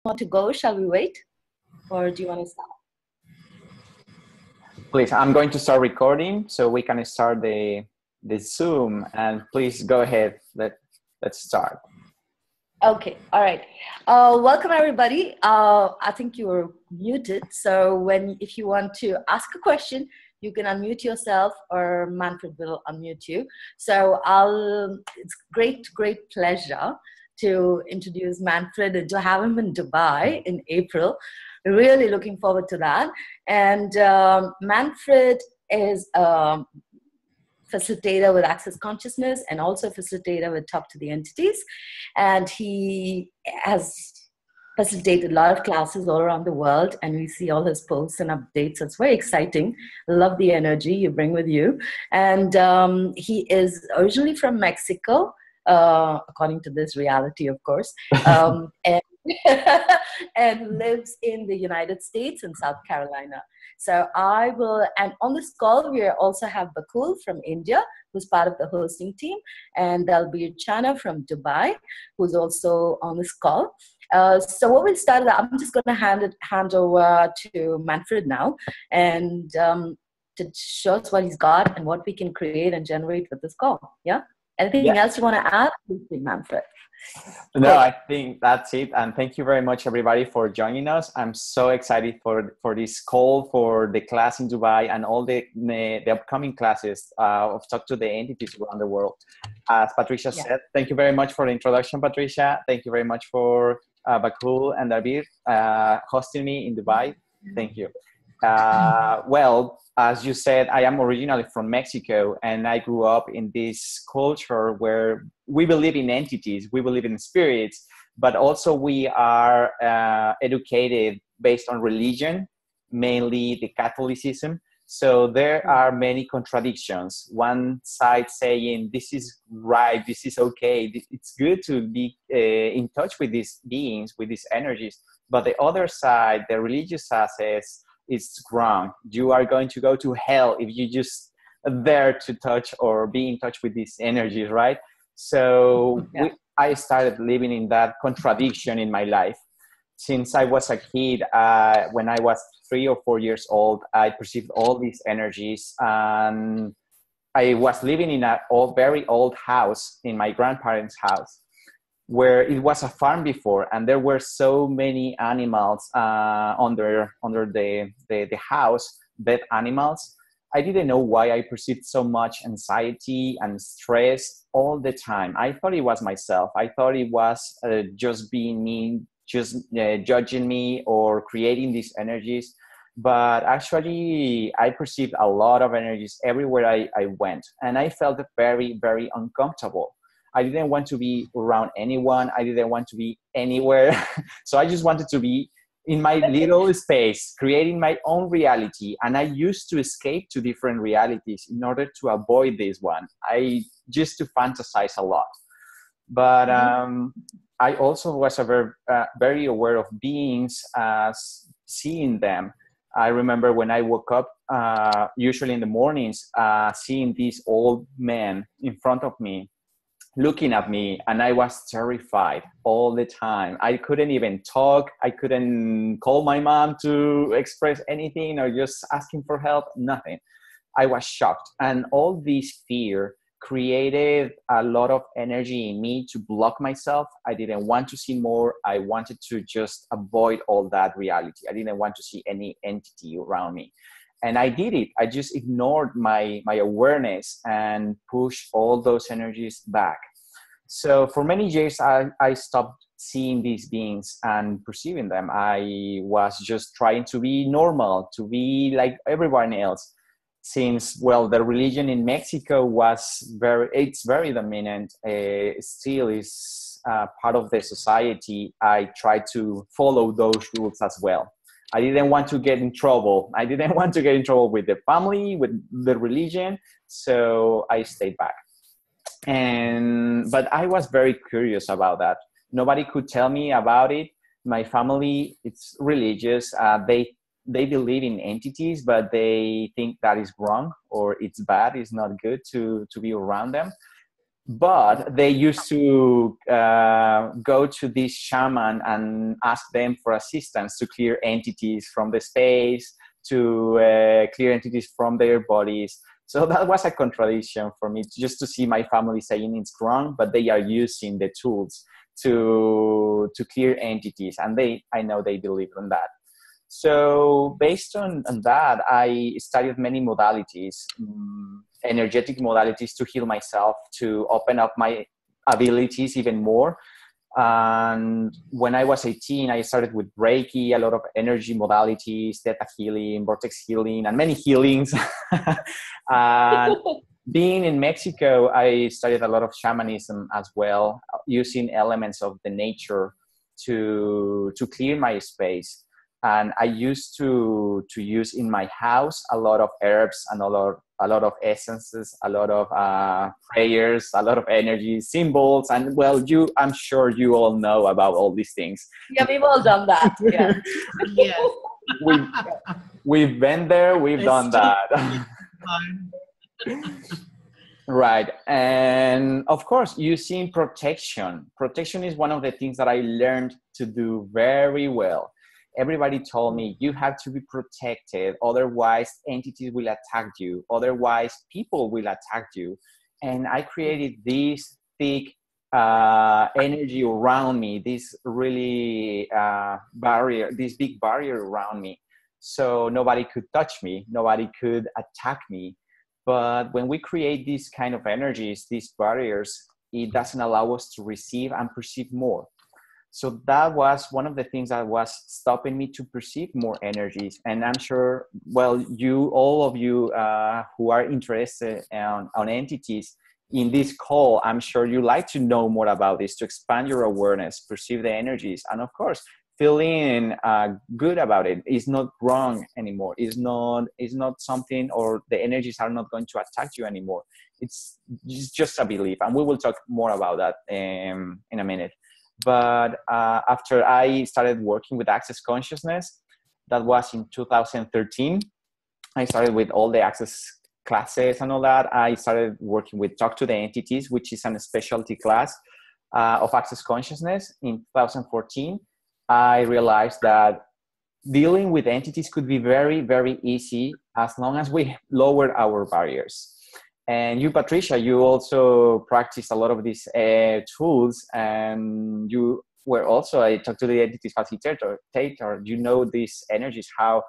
want to go? Shall we wait? Or do you want to start? Please, I'm going to start recording so we can start the Zoom, and please go ahead. Let's start. Okay, all right. Welcome everybody. I think you were muted, so if you want to ask a question, you can unmute yourself, or Manfred will unmute you. So it's great pleasure to introduce Manfred and to have him in Dubai in April. Really looking forward to that. And Manfred is a facilitator with Access Consciousness and also a facilitator with Talk to the Entities. And he has facilitated a lot of classes all around the world, and we see all his posts and updates. It's very exciting. Love the energy you bring with you. And he is originally from Mexico, according to this reality, of course, and lives in the United States in South Carolina. So and on this call, we also have Bakul from India, who's part of the hosting team, and there'll be Chana from Dubai, who's also on this call. So what we'll start with, I'm just going to hand over to Manfred now, and to show us what he's got and what we can create and generate with this call. Yeah? Anything else you want to add? Please, Manfred. No, I think that's it. And thank you very much, everybody, for joining us. I'm so excited for this call, for the class in Dubai, and all the upcoming classes of Talk to the Entities around the world. As Patricia said, thank you very much for the introduction, Patricia. Thank you very much for Bakul and David hosting me in Dubai. Thank you. Well, as you said, I am originally from Mexico, and I grew up in this culture where we believe in entities, we believe in spirits, but also we are educated based on religion, mainly the Catholicism. So there are many contradictions. One side saying this is right, this is okay, it's good to be in touch with these beings, with these energies. But the other side, the religious side, says it's wrong. You are going to go to hell if you just dare to touch or be in touch with these energies, right? So I started living in that contradiction in my life. Since I was a kid, when I was 3 or 4 years old, I perceived all these energies. And I was living in a very old house, in my grandparents' house, where it was a farm before, and there were so many animals under the house, dead animals. I didn't know why I perceived so much anxiety and stress all the time. I thought it was myself. I thought it was just being me, just judging me or creating these energies. But actually, I perceived a lot of energies everywhere I went, and I felt very, very uncomfortable. I didn't want to be around anyone. I didn't want to be anywhere. So I just wanted to be in my little space, creating my own reality. And I used to escape to different realities in order to avoid this one. I used to fantasize a lot. But I also was very aware of beings, seeing them. I remember when I woke up, usually in the mornings, seeing these old men in front of me, looking at me, and I was terrified all the time. I couldn't even talk. I couldn't call my mom to express anything or just asking for help, nothing. I was shocked. And all this fear created a lot of energy in me to block myself. I didn't want to see more. I wanted to just avoid all that reality. I didn't want to see any entity around me. And I did it. I just ignored my awareness and pushed all those energies back. So for many years, I stopped seeing these beings and perceiving them. I was just trying to be normal, to be like everyone else. Since, well, the religion in Mexico it's very dominant, still is part of the society. I tried to follow those rules as well. I didn't want to get in trouble. I didn't want to get in trouble with the family, with the religion. So I stayed back. But I was very curious about that. Nobody could tell me about it. My family, it's religious. They believe in entities, but they think that is wrong or it's bad. It's not good to be around them. But they used to go to this shaman and ask them for assistance to clear entities from the space, to clear entities from their bodies. So that was a contradiction for me, just to see my family saying it's wrong, but they are using the tools to clear entities, and I know they believe in that. So based on that, I studied many modalities, energetic modalities, to heal myself, to open up my abilities even more. And when I was 18, I started with Reiki, a lot of energy modalities, Theta healing, vortex healing, and many healings. And being in Mexico, I studied a lot of shamanism as well, using elements of the nature to clear my space. And I used to use in my house a lot of herbs and a lot of essences, a lot of prayers, a lot of energy symbols. And well, I'm sure you all know about all these things. Yeah, we've all done that. Yeah. Yes. We've been there, we've done that. Right. And of course, using protection. Protection is one of the things that I learned to do very well. Everybody told me you have to be protected, otherwise entities will attack you, otherwise people will attack you. And I created this thick energy around me, this really barrier, this big barrier around me. So nobody could touch me, nobody could attack me. But when we create these kind of energies, these barriers, it doesn't allow us to receive and perceive more. So that was one of the things that was stopping me to perceive more energies. And I'm sure, well, all of you who are interested on entities in this call, I'm sure you like to know more about this, to expand your awareness, perceive the energies, and of course, feeling good about it. It's not wrong anymore. It's not something, or the energies are not going to attack you anymore. It's just a belief. And we will talk more about that in a minute. But after I started working with Access Consciousness, that was in 2013, I started with all the Access classes and all that. I started working with Talk to the Entities, which is a specialty class of Access Consciousness. In 2014, I realized that dealing with entities could be very, very easy as long as we lower our barriers. And you, Patricia, you also practice a lot of these tools, and you were also a Talk to the Entities facilitator. You know these energies, how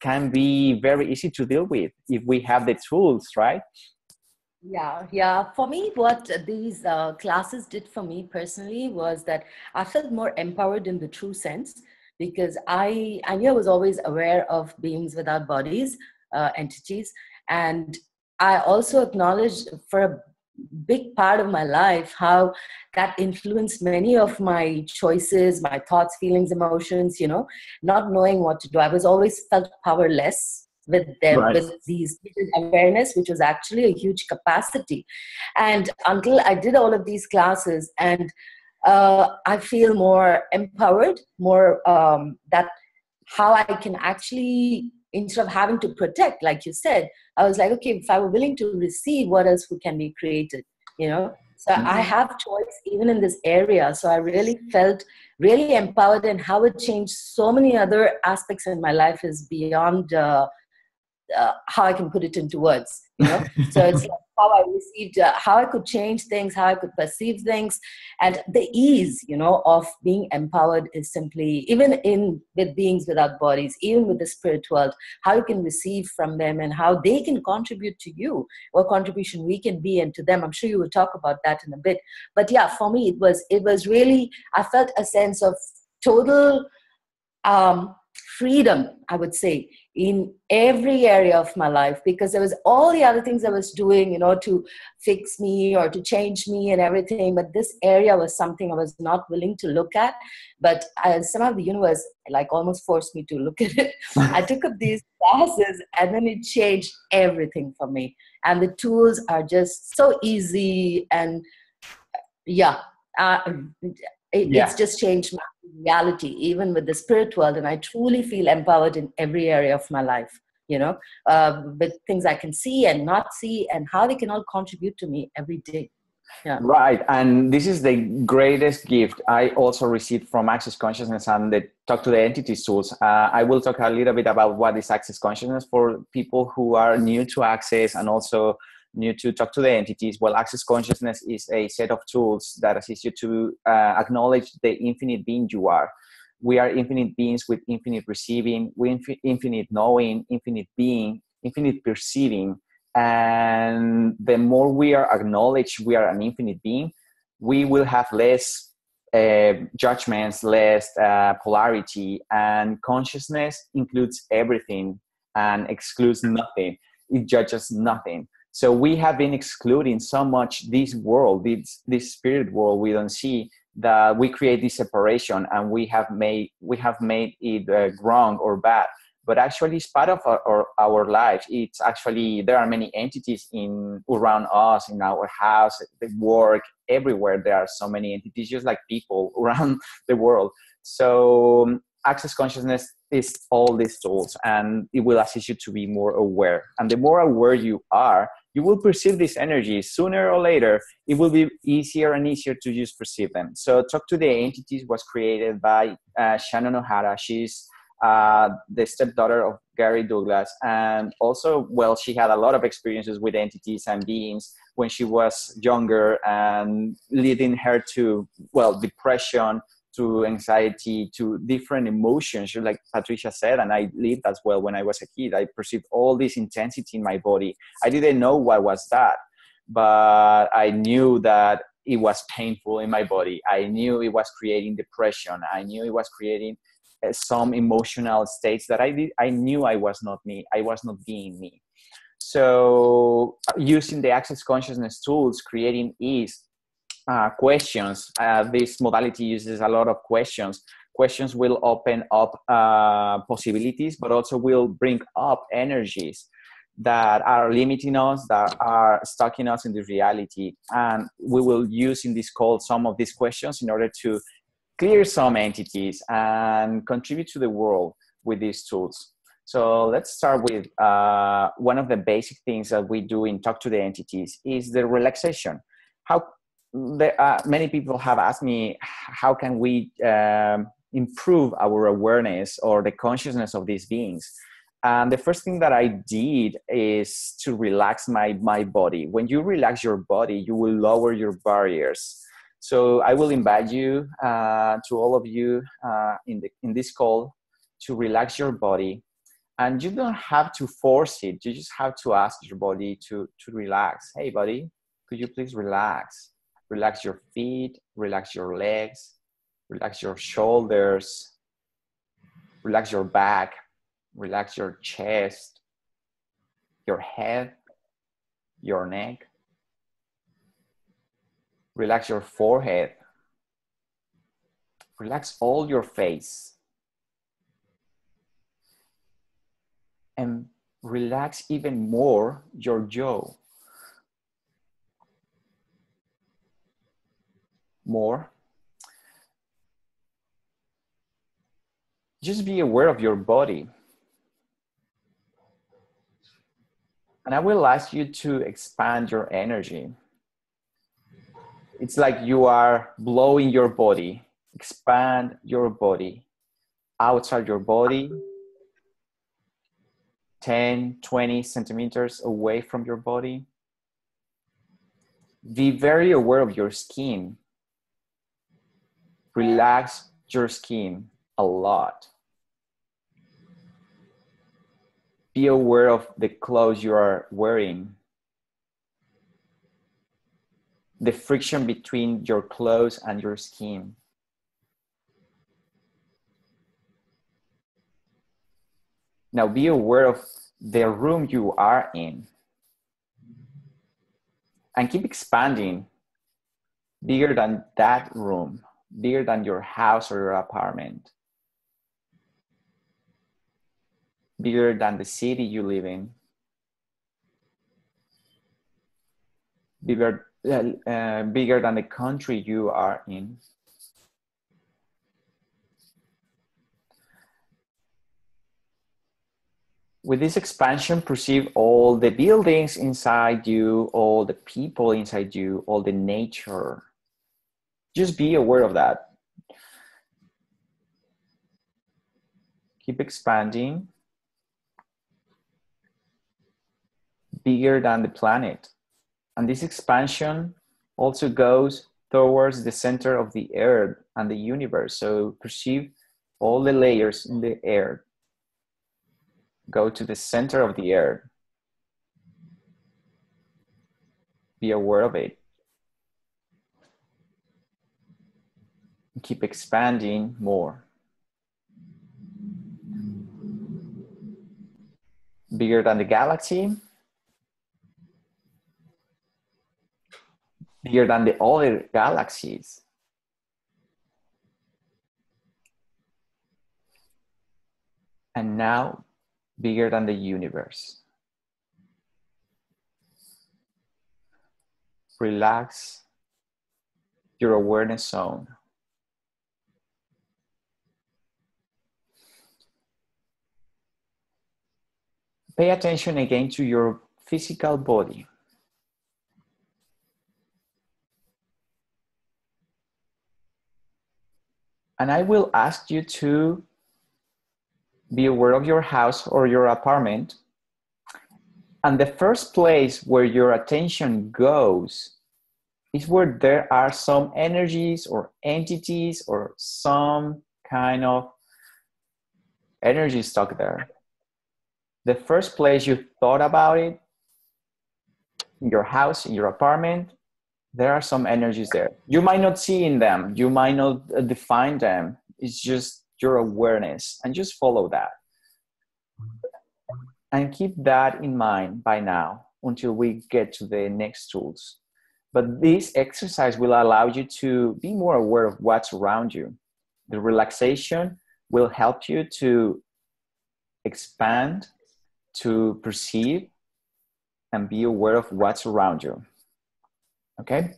can be very easy to deal with if we have the tools, right? Yeah. For me, what these classes did for me personally was that I felt more empowered in the true sense, because I knew I was always aware of beings without bodies, entities, and I also acknowledged for a big part of my life how that influenced many of my choices, my thoughts, feelings, emotions, not knowing what to do. I was always felt powerless with them, right, with these awareness, which was actually a huge capacity. And until I did all of these classes, and I feel more empowered, more that how I can actually, instead of having to protect, like you said, I was like, okay, if I were willing to receive, what else can be created, So I have choice even in this area. So I really felt really empowered, and how it changed so many other aspects in my life is beyond how I can put it into words, So it's like how I received, how I could change things, how I could perceive things, and the ease, of being empowered is simply, even with beings without bodies, even with the spirit world, how you can receive from them and how they can contribute to you, what contribution we can be, and to them. I'm sure you will talk about that in a bit. But yeah, for me, it was really, I felt a sense of total freedom, I would say, in every area of my life, because there was all the other things I was doing, to fix me or to change me and everything. But this area was something I was not willing to look at. But somehow the universe almost forced me to look at it. I took up these classes, and then it changed everything for me. And the tools are just so easy, and it's just changed my reality, even with the spirit world. And I truly feel empowered in every area of my life, with things I can see and not see, and how they can all contribute to me every day. Yeah. Right. And this is the greatest gift I also received from Access Consciousness and the Talk to the Entities tools. I will talk a little bit about what is Access Consciousness for people who are new to Access and also new to Talk to the Entities. Well, Access Consciousness is a set of tools that assist you to acknowledge the infinite being you are. We are infinite beings with infinite receiving, with infinite knowing, infinite being, infinite perceiving. And the more we are acknowledged we are an infinite being, we will have less judgments, less polarity, and consciousness includes everything and excludes nothing. It judges nothing. So we have been excluding so much this world, this spirit world we don't see, that we create this separation, and we have made it wrong or bad. But actually, it's part of our life. It's actually, there are many entities around us, in our house, at work, everywhere. There are so many entities, just like people around the world. So Access Consciousness is all these tools, and it will assist you to be more aware. And the more aware you are, you will perceive these energies. Sooner or later, it will be easier and easier to just perceive them. So Talk to the Entities was created by Shannon O'Hara. She's the stepdaughter of Gary Douglas, and also, well, she had a lot of experiences with entities and beings when she was younger, and leading her to, well, depression, to anxiety, to different emotions, like Patricia said, and I lived as well. When I was a kid, I perceived all this intensity in my body. I didn't know what was that, but I knew that it was painful in my body. I knew it was creating depression. I knew it was creating some emotional states that I knew I was not me. I was not being me. So using the Access Consciousness tools, creating ease, questions. This modality uses a lot of questions. Questions will open up possibilities, but also will bring up energies that are limiting us, that are stuck in us in the reality. And we will use in this call some of these questions in order to clear some entities and contribute to the world with these tools. So let's start with one of the basic things that we do in Talk to the Entities is the relaxation. Many people have asked me, how can we improve our awareness or the consciousness of these beings? And the first thing that I did is to relax my body. When you relax your body, you will lower your barriers. So I will invite you, to all of you in this call, to relax your body. And you don't have to force it. You just have to ask your body to relax. Hey, buddy, could you please relax? Relax your feet, relax your legs, relax your shoulders, relax your back, relax your chest, your head, your neck. Relax your forehead. Relax all your face. And relax even more your jaw. More. Just be aware of your body. And I will ask you to expand your energy. It's like you are blowing your body. Expand your body. Outside your body, 10, 20 centimeters away from your body. Be very aware of your skin. Relax your skin a lot. Be aware of the clothes you are wearing. The friction between your clothes and your skin. Now be aware of the room you are in. And keep expanding, bigger than that room, bigger than your house or your apartment, bigger than the city you live in, bigger than the country you are in. With this expansion, perceive all the buildings inside you, all the people inside you, all the nature. Just be aware of that. Keep expanding. Bigger than the planet. And this expansion also goes towards the center of the earth and the universe. So perceive all the layers in the earth. Go to the center of the earth. Be aware of it. Keep expanding more. Bigger than the galaxy. Bigger than the other galaxies. And now, bigger than the universe. Relax your awareness zone. Pay attention again to your physical body. And I will ask you to be aware of your house or your apartment. And the first place where your attention goes is where there are some energies or entities or some kind of energy stuck there. The first place you thought about it, in your house, in your apartment, there are some energies there. You might not see in them. You might not define them. It's just your awareness, and just follow that. And keep that in mind by now until we get to the next tools. But this exercise will allow you to be more aware of what's around you. The relaxation will help you to expand, to perceive, and be aware of what's around you. Okay?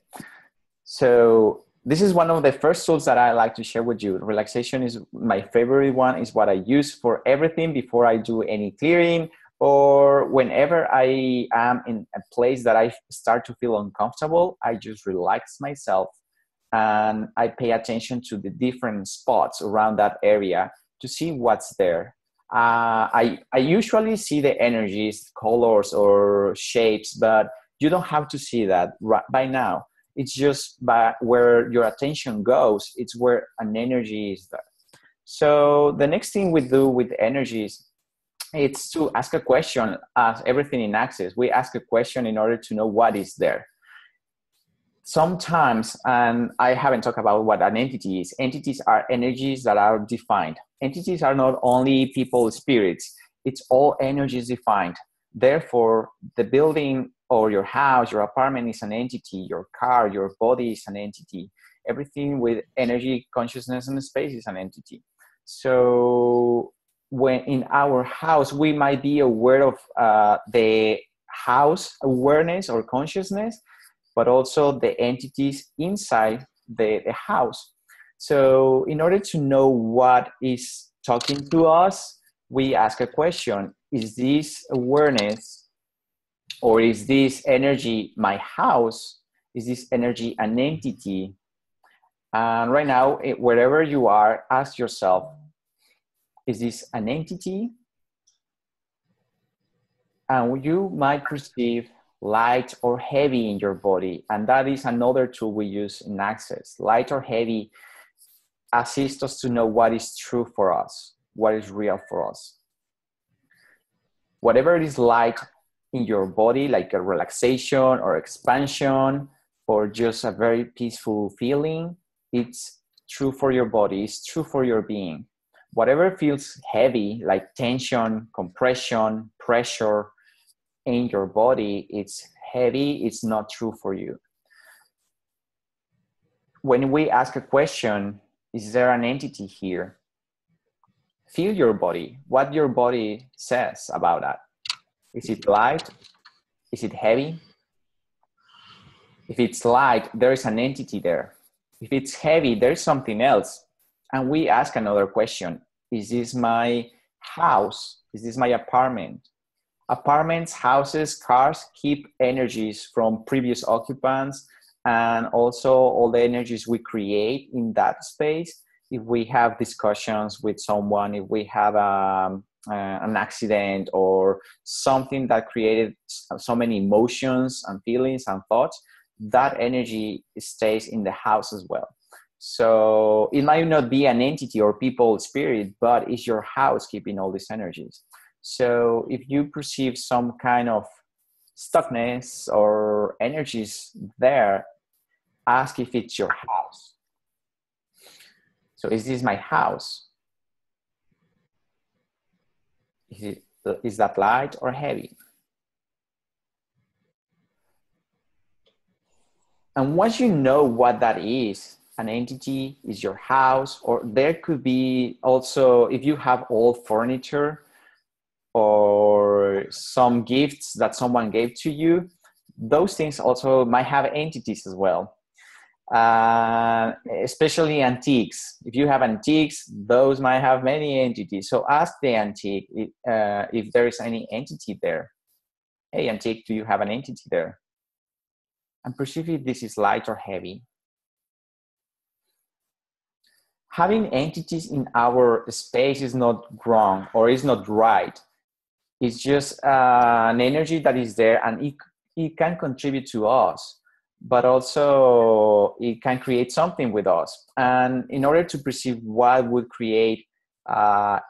So this is one of the first tools that I like to share with you. Relaxation is my favorite one. It's what I use for everything before I do any clearing, or whenever I am in a place that I start to feel uncomfortable. I just relax myself and I pay attention to the different spots around that area to see what's there. I usually see the energies, colors, or shapes, but you don't have to see that right by now. It's just by where your attention goes, it's where an energy is there. So the next thing we do with energies, it's to ask a question. As everything in Access, we ask a question in order to know what is there. Sometimes, and I haven't talked about what an entity is. Entities are energies that are defined. Entities are not only people, spirits. It's all energies defined. Therefore, the building or your house, your apartment is an entity. Your car, your body is an entity. Everything with energy, consciousness, and space is an entity. So when in our house, we might be aware of the house awareness or consciousness, but also the entities inside the house. So in order to know what is talking to us, we ask a question. Is this awareness or is this energy my house? Is this energy an entity? And right now, wherever you are, ask yourself, is this an entity? And you might perceive light or heavy in your body. And that is another tool we use in Access. Light or heavy assist us to know what is true for us, what is real for us. Whatever is light in your body, like a relaxation or expansion, or just a very peaceful feeling, it's true for your body, it's true for your being. Whatever feels heavy, like tension, compression, pressure in your body, it's heavy, it's not true for you. When we ask a question, is there an entity here? Feel your body, what your body says about that. Is it light? Is it heavy? If it's light, there is an entity there. If it's heavy, there's something else. And we ask another question. Is this my House, is this my apartment? Apartments, houses, cars keep energies from previous occupants, and also all the energies we create in that space. If we have discussions with someone, if we have an accident or something that created so many emotions and feelings and thoughts, that energy stays in the house as well. So it might not be an entity or people spirit, but it's your house keeping all these energies. So if you perceive some kind of stuckness or energies there, ask if it's your house. So is this my house? Is that light or heavy? And once you know what that is, an entity is your house, or there could be also, if you have old furniture or some gifts that someone gave to you, those things also might have entities as well. Especially antiques. If you have antiques, those might have many entities. So ask the antique if there is any entity there. Hey, antique, do you have an entity there? And perceive if this is light or heavy. Having entities in our space is not wrong or is not right. It's just an energy that is there, and it can contribute to us, but also it can create something with us. And in order to perceive what would create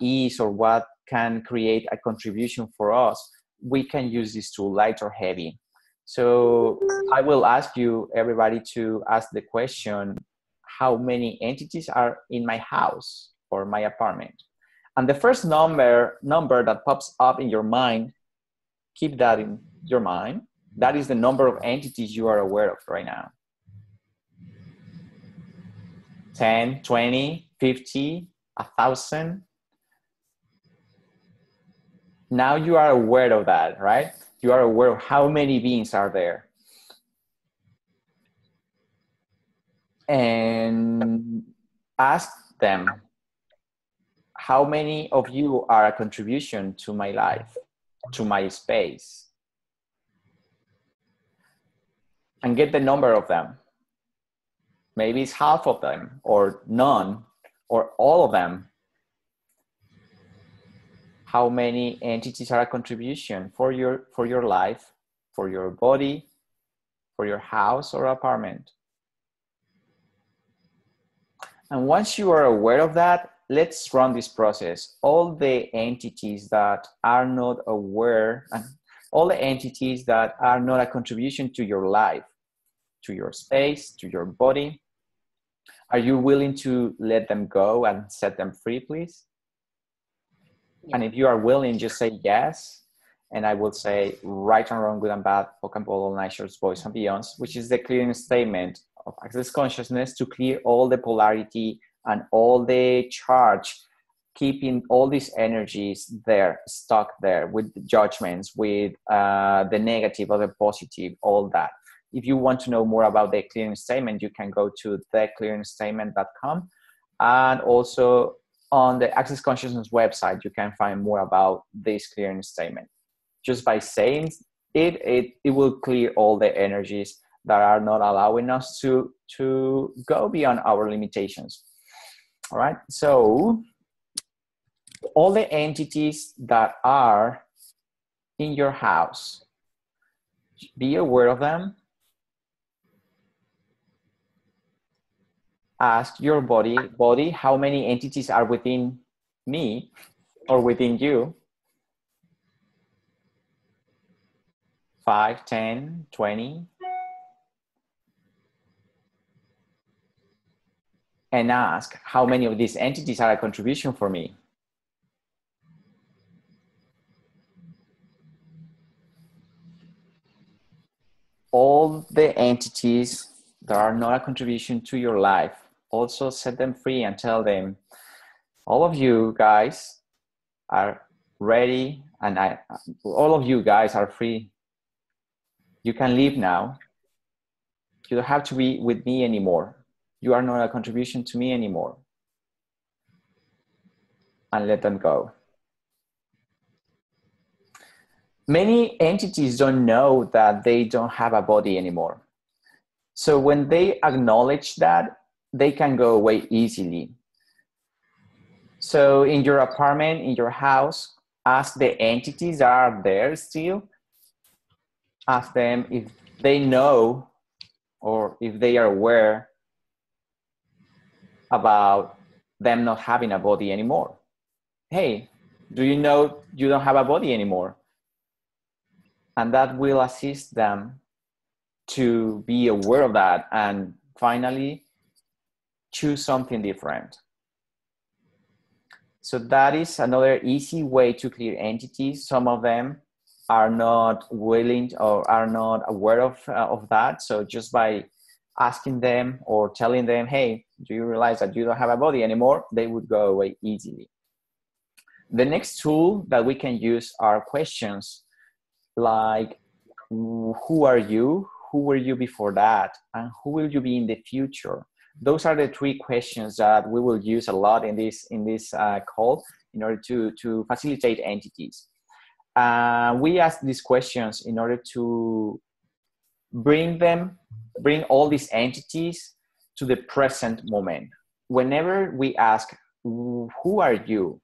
ease or what can create a contribution for us, we can use this tool, light or heavy. So I will ask you, everybody, to ask the question, how many entities are in my house or my apartment? And the first number that pops up in your mind, keep that in your mind. That is the number of entities you are aware of right now. 10, 20, 50, 1,000. Now you are aware of that, right? You are aware of how many beings are there. And ask them, how many of you are a contribution to my life, to my space? And get the number of them. Maybe it's half of them, or none, or all of them. How many entities are a contribution for your life, for your body, for your house or apartment? And once you are aware of that, let's run this process. All the entities that are not aware, and all the entities that are not a contribution to your life, to your space, to your body, are you willing to let them go and set them free, please? Yeah. And if you are willing, just say yes. And I will say right and wrong, good and bad, POC and POD, all night shorts, boys and beyonds, which is the clearing statement of access consciousness to clear all the polarity and all the charge, keeping all these energies there, stuck there with the judgments, with the negative or the positive, all that. If you want to know more about the clearing statement, you can go to theclearingstatement.com, and also on the Access Consciousness website, you can find more about this clearing statement. Just by saying it will clear all the energies that are not allowing us to go beyond our limitations. All right, so all the entities that are in your house, be aware of them. Ask your body, how many entities are within me or within you? 5, 10, 20. And ask how many of these entities are a contribution for me. All the entities that are not a contribution to your life, also set them free and tell them, all of you guys are ready, and all of you guys are free. You can leave now. You don't have to be with me anymore. You are not a contribution to me anymore. And let them go. Many entities don't know that they don't have a body anymore. So when they acknowledge that, they can go away easily. So in your apartment, in your house, ask the entities that are there still, ask them if they know or if they are aware about them not having a body anymore. Hey, do you know you don't have a body anymore? And that will assist them to be aware of that and finally choose something different. So that is another easy way to clear entities. Some of them are not willing or are not aware of that. So just by asking them or telling them, hey, do you realize that you don't have a body anymore? They would go away easily. The next tool that we can use are questions like, who are you? Who were you before that? And who will you be in the future? Those are the three questions that we will use a lot in this call in order to facilitate entities. We ask these questions in order to bring all these entities to the present moment. Whenever we ask, who are you?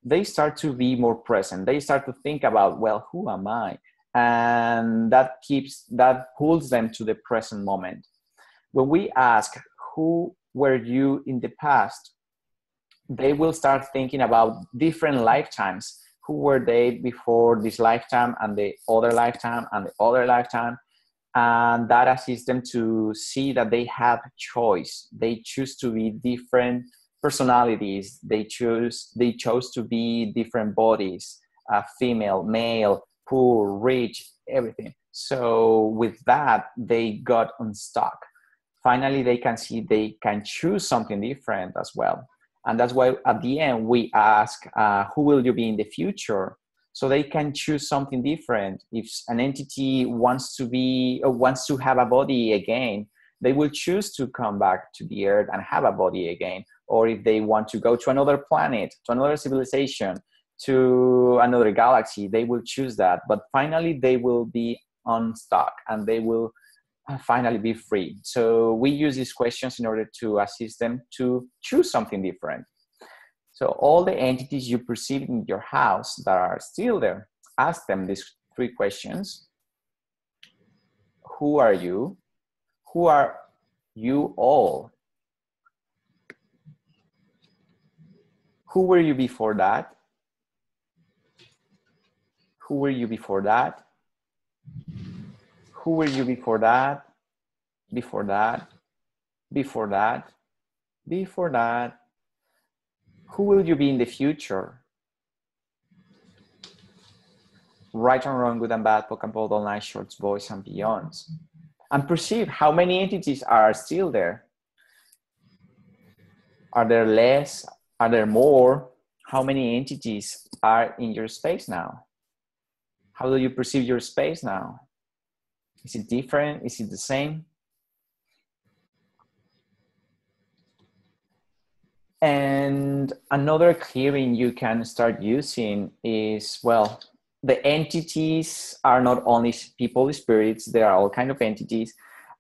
They start to be more present. They start to think about, well, who am I? And that pulls them to the present moment. When we ask, who were you in the past? They will start thinking about different lifetimes. Who were they before this lifetime and the other lifetime and the other lifetime? And that assists them to see that they have choice. They choose to be different personalities. They chose to be different bodies, female, male, poor, rich, everything. So with that, they got unstuck. Finally, they can see they can choose something different as well. And that's why at the end, we ask, who will you be in the future? So they can choose something different. If an entity wants to have a body again, they will choose to come back to the earth and have a body again. Or if they want to go to another planet, to another civilization, to another galaxy, they will choose that. But finally, they will be unstuck and they will finally be free. So we use these questions in order to assist them to choose something different. So all the entities you perceive in your house that are still there, ask them these three questions. Who are you? Who are you all? Who were you before that? Who were you before that? Who were you before that? Before that? Before that? Before that? Who will you be in the future? Right and wrong, good and bad, POC and POD, all night, shorts, boys and beyonds. And perceive how many entities are still there. Are there less? Are there more? How many entities are in your space now? How do you perceive your space now? Is it different? Is it the same? And another clearing you can start using is, well, the entities are not only people, spirits, there are all kinds of entities.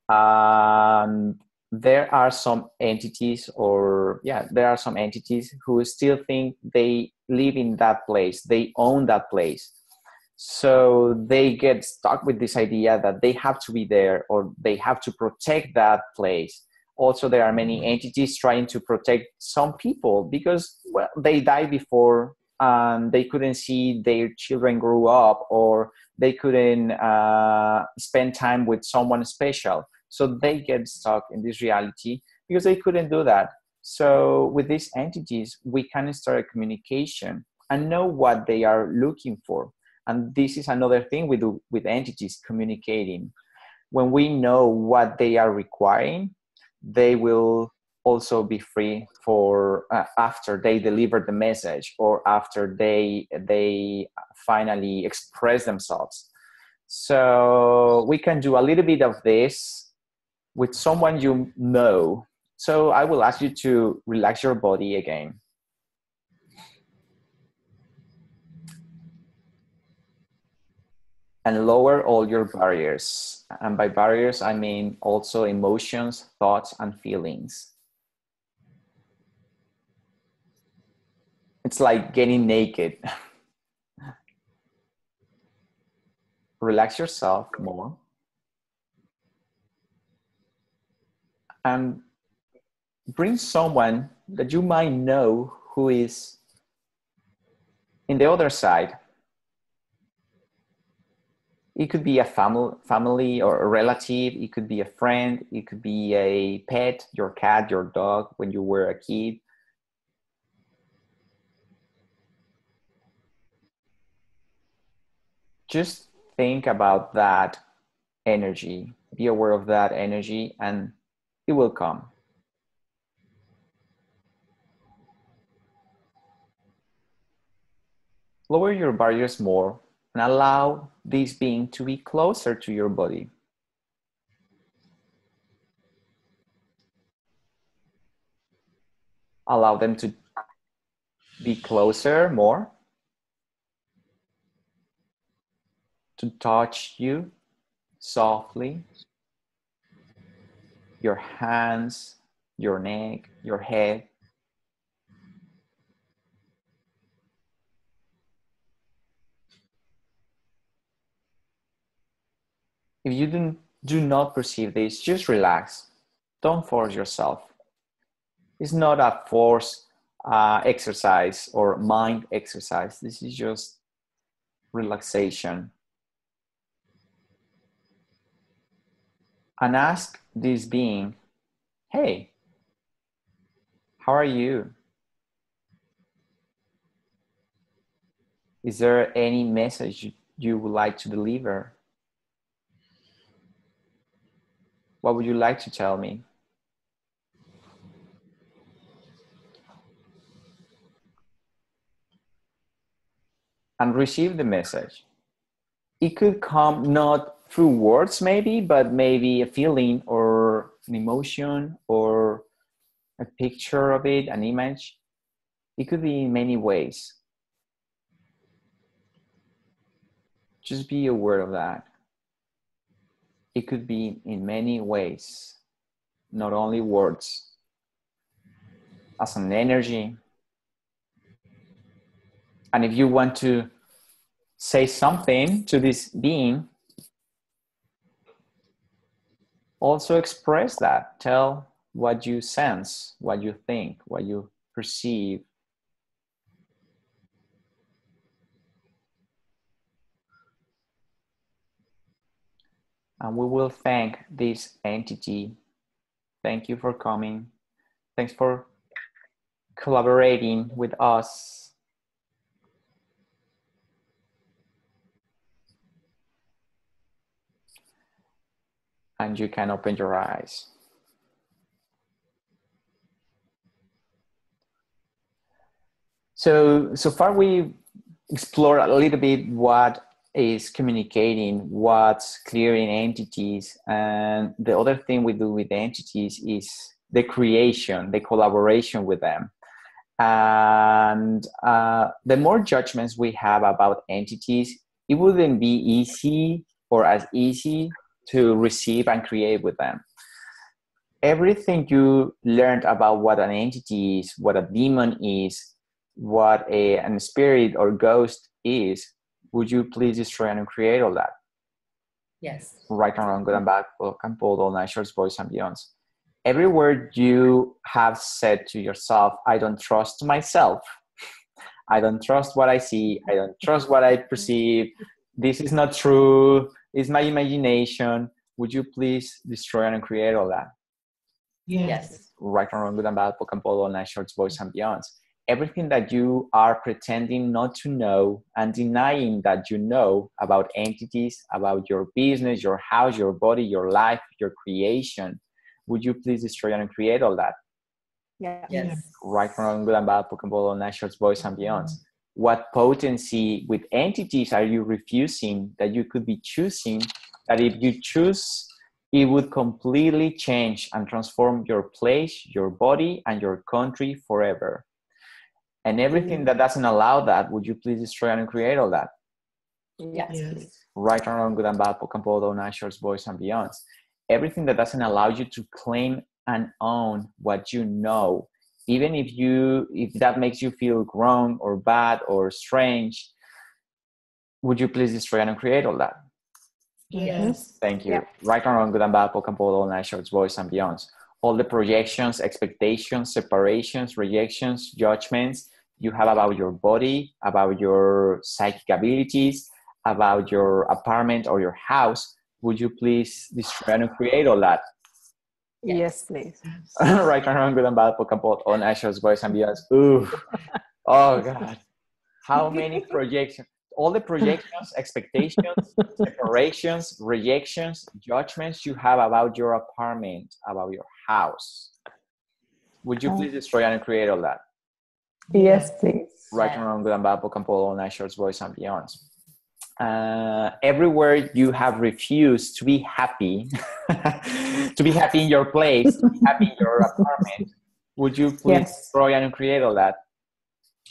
There are some entities who still think they live in that place, they own that place. So they get stuck with this idea that they have to be there or they have to protect that place. Also, there are many entities trying to protect some people because, well, they died before and they couldn't see their children grow up, or they couldn't spend time with someone special. So they get stuck in this reality because they couldn't do that. So with these entities, we can start a communication and know what they are looking for. And this is another thing we do with entities, communicating. When we know what they are requiring, they will also be free for after they deliver the message or after they finally express themselves. So we can do a little bit of this with someone you know. So I will ask you to relax your body again. and lower all your barriers. And by barriers, I mean also emotions, thoughts, and feelings. It's like getting naked. Relax yourself more. And bring someone that you might know who is in the other side. It could be a family or a relative. It could be a friend. It could be a pet, your cat, your dog, when you were a kid. Just think about that energy. Be aware of that energy and it will come. Lower your barriers more and allow this being to be closer to your body. Allow them to be closer more, to touch you softly, your hands, your neck, your head. If you do not perceive this, just relax. Don't force yourself. It's not a force exercise or mind exercise. This is just relaxation. And ask this being, hey, how are you? Is there any message you would like to deliver? What would you like to tell me? And receive the message. It could come not through words maybe, but maybe a feeling or an emotion or a picture of it, an image. It could be in many ways. Just be aware of that. It could be in many ways, not only words. As an energy. And if you want to say something to this being, also express that. Tell what you sense, what you think, what you perceive. And we will thank this entity. Thank you for coming. Thanks for collaborating with us. And you can open your eyes. So far we explored a little bit what is communicating, what's clearing entities. And the other thing we do with entities is the creation, the collaboration with them. And the more judgments we have about entities, it wouldn't be easy or as easy to receive and create with them. Everything you learned about what an entity is, what a demon is, what a spirit or ghost is, would you please destroy and create all that? Yes. Right and wrong, good and bad, bold and bold, all night shorts, boys and beyonds. Every word you have said to yourself, I don't trust myself. I don't trust what I see. I don't trust what I perceive. This is not true. It's my imagination. Would you please destroy and create all that? Yes. Right and wrong, good and bad, bold and bold, all night shorts, boys and beyonds. Everything that you are pretending not to know and denying that you know about entities, about your business, your house, your body, your life, your creation, would you please destroy and create all that? Yes. Right, wrong, good and bad, Pokemon, all night shorts, boys and beyonds. What potency with entities are you refusing that you could be choosing, that if you choose, it would completely change and transform your place, your body, and your country forever? And everything that doesn't allow that, would you please destroy and create all that? Yes. Right and wrong, good and bad, POC and POD, all nashers, boys and beyonds. Everything that doesn't allow you to claim and own what you know, even if that makes you feel wrong or bad or strange, would you please destroy and uncreate all that? Yes. Thank you. Yeah. Right and wrong, good and bad, POC and POD, all nashers, boys and beyonds. All the projections, expectations, separations, rejections, judgments you have about your body, about your psychic abilities, about your apartment or your house, would you please destroy and create all that? Yes, please. Right and wrong, good and bad, POC and POD, all nashers, boys and beyonds. Ooh, oh God. How many projections? All the projections, expectations, separations, rejections, judgments you have about your apartment, about your house. Would you please destroy and create all that? Yes, please. Right and wrong, good and bad, POC and POD, all nashers, boys and beyonds. Everywhere you have refused to be happy, to be happy in your place, to be happy in your apartment, would you please destroy and create all that?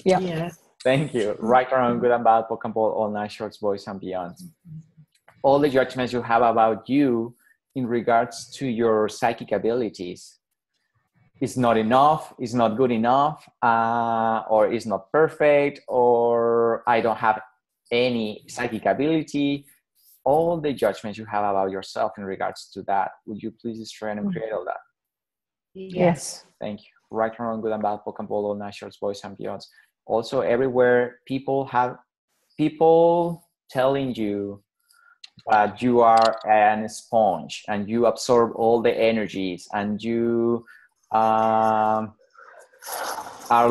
Yeah. Thank you. Right or wrong, good and bad, POC and POD, all nashers, boys and beyond. All the judgments you have about you in regards to your psychic abilities. It's not enough, it's not good enough, or it's not perfect, or I don't have any psychic ability. All the judgments you have about yourself in regards to that, would you please destroy and create all that? Yes. Thank you. Right and wrong, good and bad, POC and POD, all nashers, boys and beyonds. Also, everywhere people telling you that you are an sponge and you absorb all the energies and you are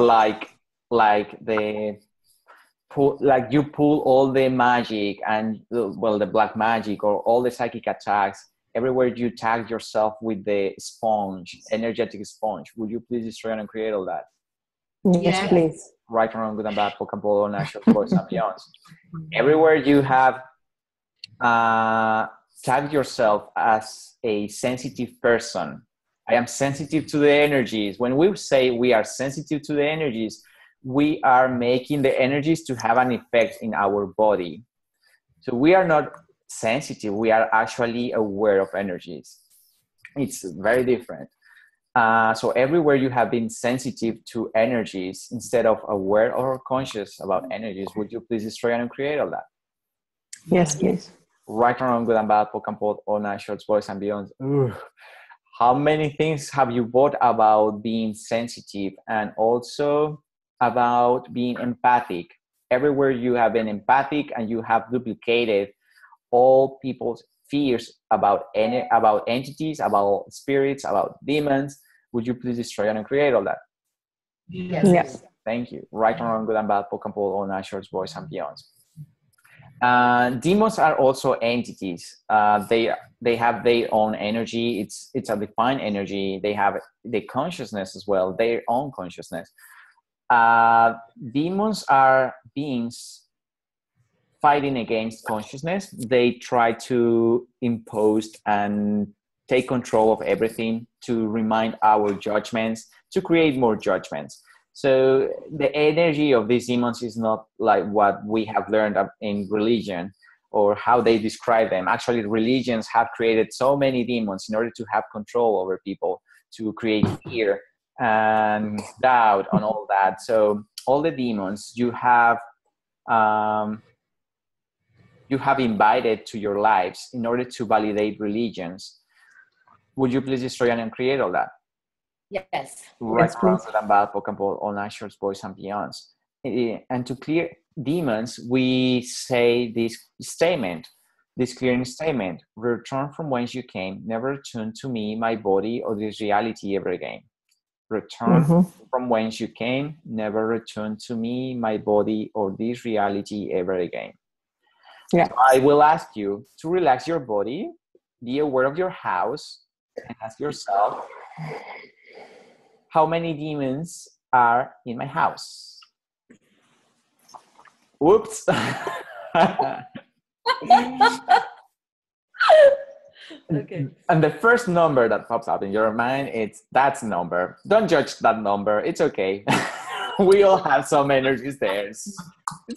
like you pull all the magic and the black magic or all the psychic attacks. Everywhere you tag yourself with the sponge, energetic sponge, would you please destroy and create all that? Yes, please. Right and wrong, good and bad, POC and POD, all nashers, boys and beyonds. Everywhere you have tagged yourself as a sensitive person. I am sensitive to the energies. When we say we are sensitive to the energies, we are making the energies to have an effect in our body. So we are not sensitive. We are actually aware of energies. It's very different. So everywhere you have been sensitive to energies instead of aware or conscious about energies, would you please destroy and create all that? Yes, please. Right and wrong, good and bad, POC and POD, all nashers, boys and beyond. How many things have you bought about being sensitive and also about being empathic? Everywhere you have been empathic and you have duplicated all people's fears about entities, about spirits, about demons, would you please destroy and create all that? Yes. Thank you. Right and wrong, good and bad, POC and POD, all nashers, boys and beyonds. Demons are also entities. They have their own energy. It's a defined energy. They have the consciousness as well, their own consciousness. Demons are beings fighting against consciousness. They try to impose and take control of everything, to remind our judgments, to create more judgments. So the energy of these demons is not like what we have learned in religion or how they describe them. Actually, religions have created so many demons in order to have control over people, to create fear and doubt and all that. So all the demons you have invited to your lives in order to validate religions. Would you please destroy and create all that? Yes. Right, yes, please. good and bad, POC and POD, all nashers, boys and beyonds. And to clear demons, we say this clearing statement: return from whence you came, never return to me, my body, or this reality ever again. Return from whence you came, never return to me, my body, or this reality ever again. Yeah. So I will ask you to relax your body, be aware of your house, and ask yourself, how many demons are in my house? Whoops. Okay. And the first number that pops up in your mind, that's number. Don't judge that number. It's okay. We all have some energies there. It's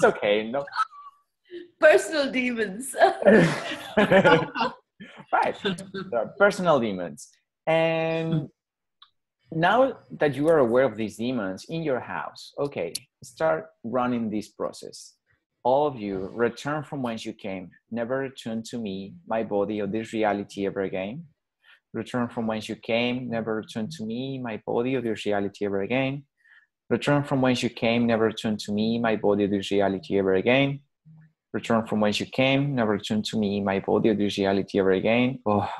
okay. No. Personal demons. Right. There are personal demons. And now that you are aware of these demons in your house, okay, start running this process. All of you, return from whence you came. Never return to me, my body, or this reality ever again. Return from whence you came. Never return to me, my body, or this reality ever again. Return from whence you came. Never return to me, my body, or this reality ever again. Return from whence you came. Never return to me, my body, or this reality ever again. Oh.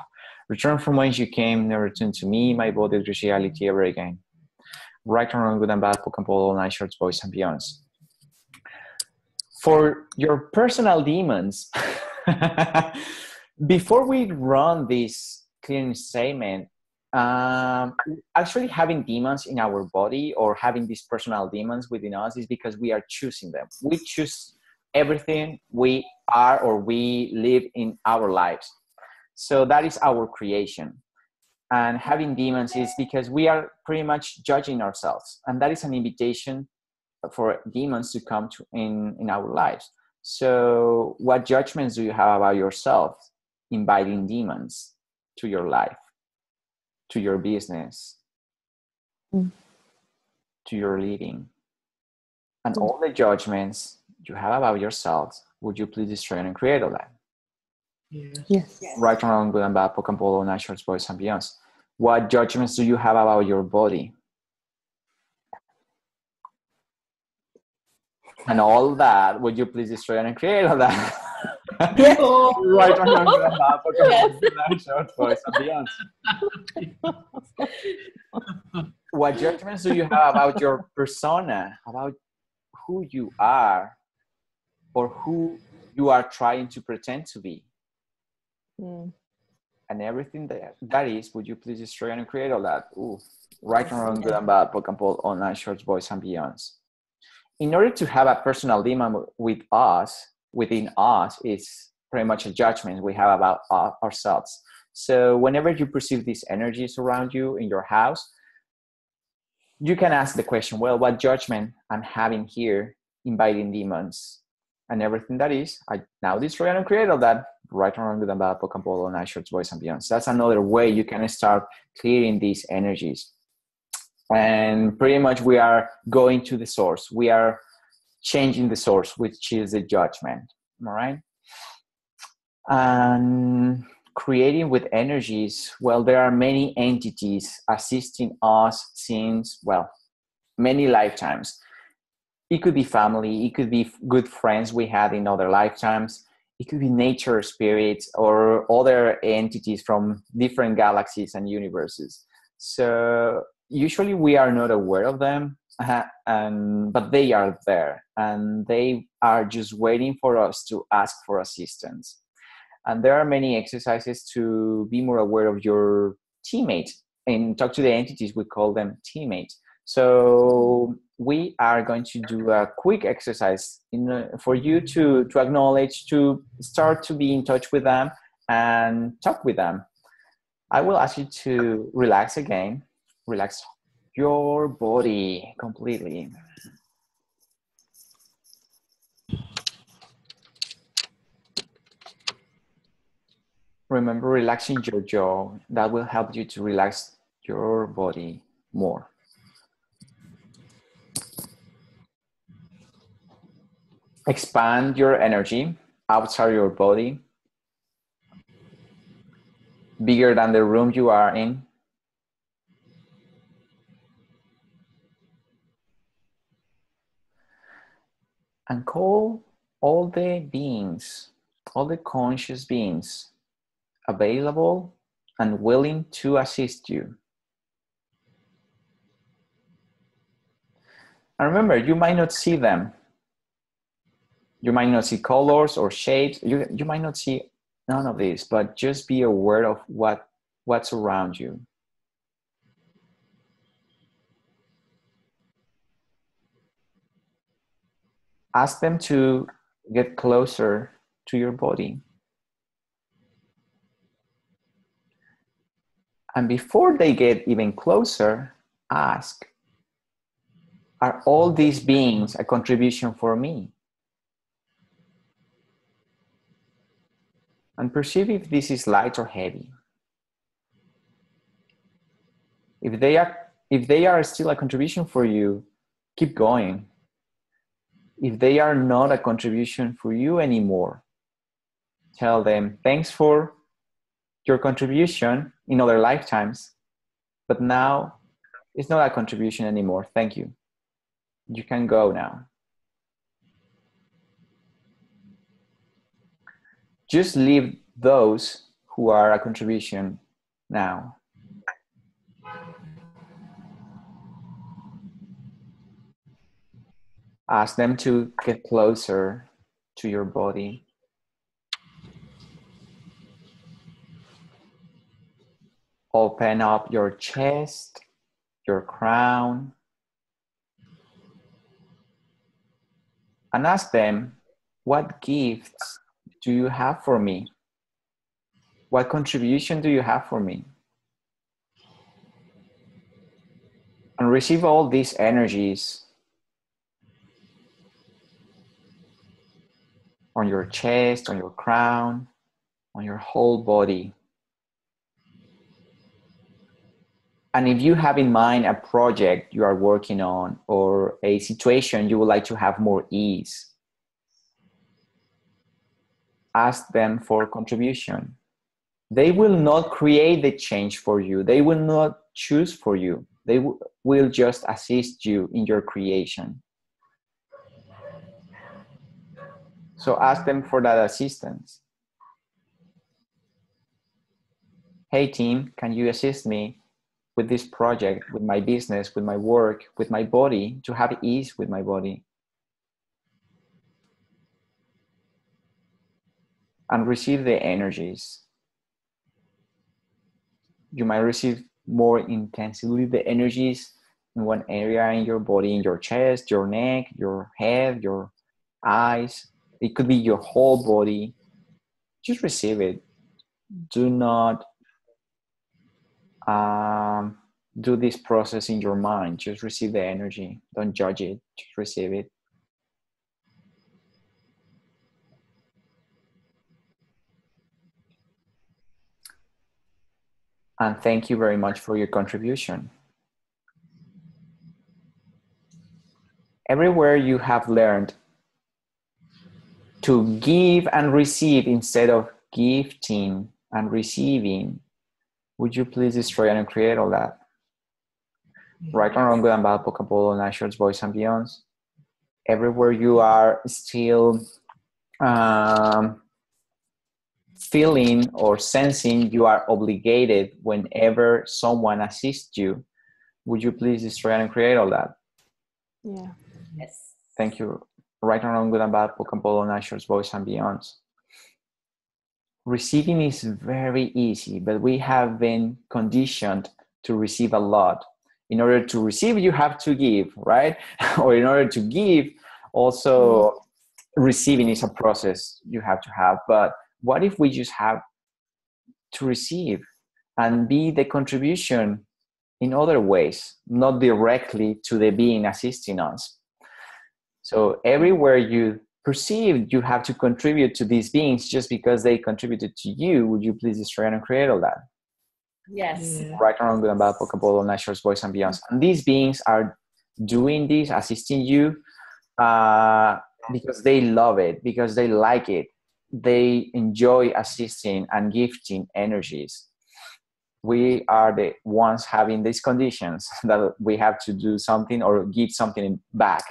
Return from whence you came. Never return to me, my body, or this reality ever again. Right and wrong, good and bad, poke and pull, all night, shorts, boys, and beyonds. For your personal demons, before we run this clearing statement, actually having demons in our body or having these personal demons within us is because we are choosing them. We choose everything we are or we live in our lives. So that is our creation. And having demons is because we are pretty much judging ourselves. And that is an invitation for demons to come to in our lives. So what judgments do you have about yourself inviting demons to your life, to your business, to your living? And all the judgments you have about yourself, would you please destroy and create all that? Yes. Right and wrong, good and bad, poke and pull, all night, shorts, boys, and beyonds. What judgments do you have about your body? And all that, would you please destroy and create all that? Yes. Right and wrong, good and bad, poke and pull, all night, shorts, boys, and beyonds. What judgments do you have about your persona, about who you are, or who you are trying to pretend to be? And everything that is, would you please destroy and create all that? Ooh, right and wrong, good and bad, poke and pull, all night, shorts, boys, and beyonds. In order to have a personal demon within us, is pretty much a judgment we have about ourselves. So whenever you perceive these energies around you in your house, you can ask the question, well, what judgment I'm having here inviting demons? And everything that is, I now destroy and create all that. Right and wrong, good and bad, poke and pull, all night, shorts, boys, and beyonds. That's another way you can start clearing these energies. And pretty much we are going to the source. We are changing the source, which is the judgment. All right. And creating with energies, well, there are many entities assisting us since, well, many lifetimes. It could be family, it could be good friends we had in other lifetimes, it could be nature spirits or other entities from different galaxies and universes. So usually we are not aware of them, but they are there and they are just waiting for us to ask for assistance. And there are many exercises to be more aware of your teammate and talk to the entities. We call them teammates. So we are going to do a quick exercise for you to acknowledge, to start to be in touch with them and talk with them. I will ask you to relax again. Relax your body completely. Remember relaxing your jaw. That will help you to relax your body more. Expand your energy outside your body, bigger than the room you are in. And call all the beings, all the conscious beings available and willing to assist you. And remember, you might not see them. You might not see colors or shapes. You might not see none of this, but just be aware of what's around you. Ask them to get closer to your body. And before they get even closer, ask, are all these beings a contribution for me? And perceive if this is light or heavy. If they are still a contribution for you, keep going. If they are not a contribution for you anymore, tell them, thanks for your contribution in other lifetimes, but now it's not a contribution anymore. Thank you. You can go now. Just leave those who are a contribution now. Ask them to get closer to your body. Open up your chest, your crown, and ask them, what gifts do you have for me? What contribution do you have for me? And receive all these energies on your chest, on your crown, on your whole body. And if you have in mind a project you are working on or a situation you would like to have more ease, ask them for contribution. They will not create the change for you. They will not choose for you. They will just assist you in your creation. So ask them for that assistance. Hey team, can you assist me with this project, with my business, with my work, with my body, to have ease with my body? And receive the energies. You might receive more intensively the energies in one area in your body, in your chest, your neck, your head, your eyes. It could be your whole body. Just receive it. Do not do this process in your mind. Just receive the energy. Don't judge it. Just receive it. And thank you very much for your contribution. Everywhere you have learned to give and receive instead of gifting and receiving, would you please destroy and create all that? Right and wrong, good and bad, poke and polo, night shorts, boys and beyonds. Everywhere you are still feeling or sensing you are obligated whenever someone assists you, would you please destroy and create all that? Yeah. Yes. Thank you. Right and wrong, good and bad, poke and polo, night shorts, boys and beyonds. Receiving is very easy, but we have been conditioned to receive a lot. In order to receive, you have to give, right? Or in order to give, also receiving is a process you have to have. But what if we just have to receive and be the contribution in other ways, not directly to the being assisting us? So everywhere you perceive you have to contribute to these beings just because they contributed to you, would you please destroy and create all that? Yes. Yeah. Right and wrong, good and bad, poke and polo, night shorts, boys and beyonds. And these beings are doing this, assisting you because they love it, because they like it. They enjoy assisting and gifting energies. We are the ones having these conditions that we have to do something or give something back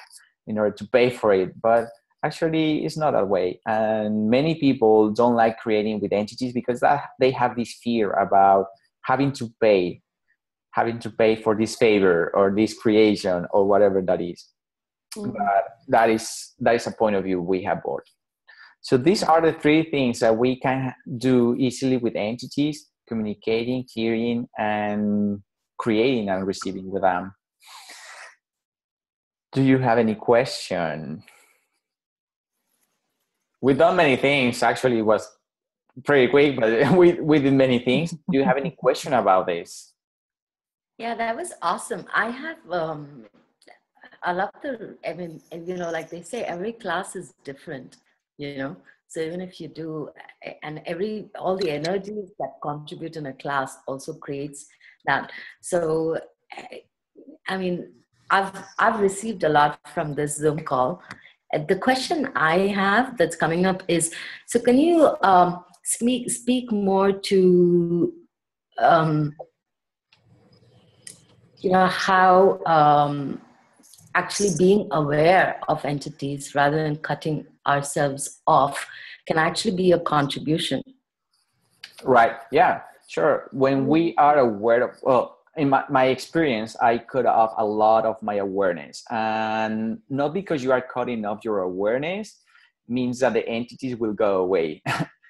in order to pay for it. But actually, it's not that way. And many people don't like creating with entities because they have this fear about having to pay for this favor or this creation or whatever that is. But that is a point of view we have both. So these are the three things that we can do easily with entities: communicating, clearing, and creating and receiving with them. Do you have any question? We've done many things. Actually, it was pretty quick, but we did many things. Do you have any question about this? Yeah, that was awesome. I have I love the, I mean, like they say, every class is different, So even if you do, and all the energies that contribute in a class also creates that. So, I mean, I've received a lot from this Zoom call. The question I have that's coming up is, so can you speak more to, how actually being aware of entities rather than cutting ourselves off can actually be a contribution. Right. Yeah, sure. When we are aware of, well, in my experience, I cut off a lot of my awareness. And not because you are cutting off your awareness means that the entities will go away.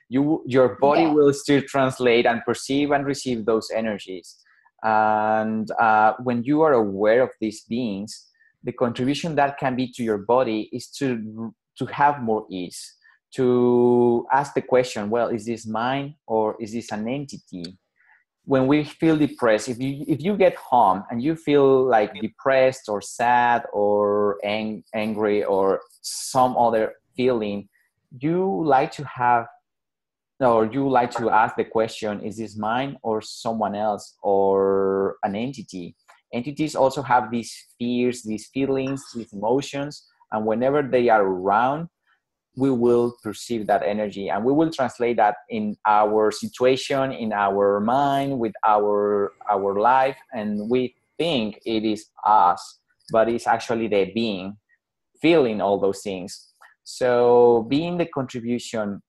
Your body will still translate and perceive and receive those energies. And when you are aware of these beings, the contribution that can be to your body is to have more ease, to ask the question, well, is this mine or is this an entity? When we feel depressed, if you get home and you feel like depressed or sad or angry or some other feeling, you like to ask the question, is this mine or someone else or an entity? Entities also have these fears, these feelings, these emotions, and whenever they are around, we will perceive that energy and we will translate that in our situation, in our mind, with our life, and we think it is us, but it's actually the being feeling all those things. So being the contribution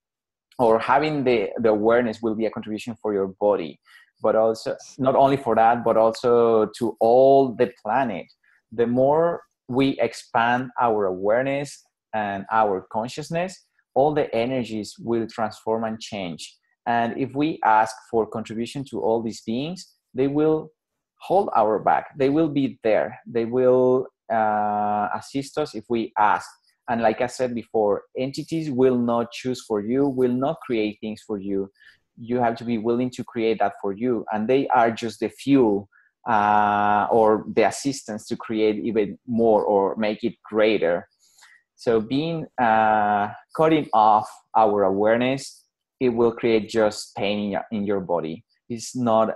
or having the awareness will be a contribution for your body, but also not only for that, but also to all the planet. The more we expand our awareness and our consciousness, all the energies will transform and change. And if we ask for contribution to all these beings, they will hold our back. They will be there. They will assist us if we ask. And like I said before, entities will not choose for you, will not create things for you. You have to be willing to create that for you. And they are just the fuel or the assistance to create even more or make it greater. So being cutting off our awareness, it will create just pain in your body. It's not,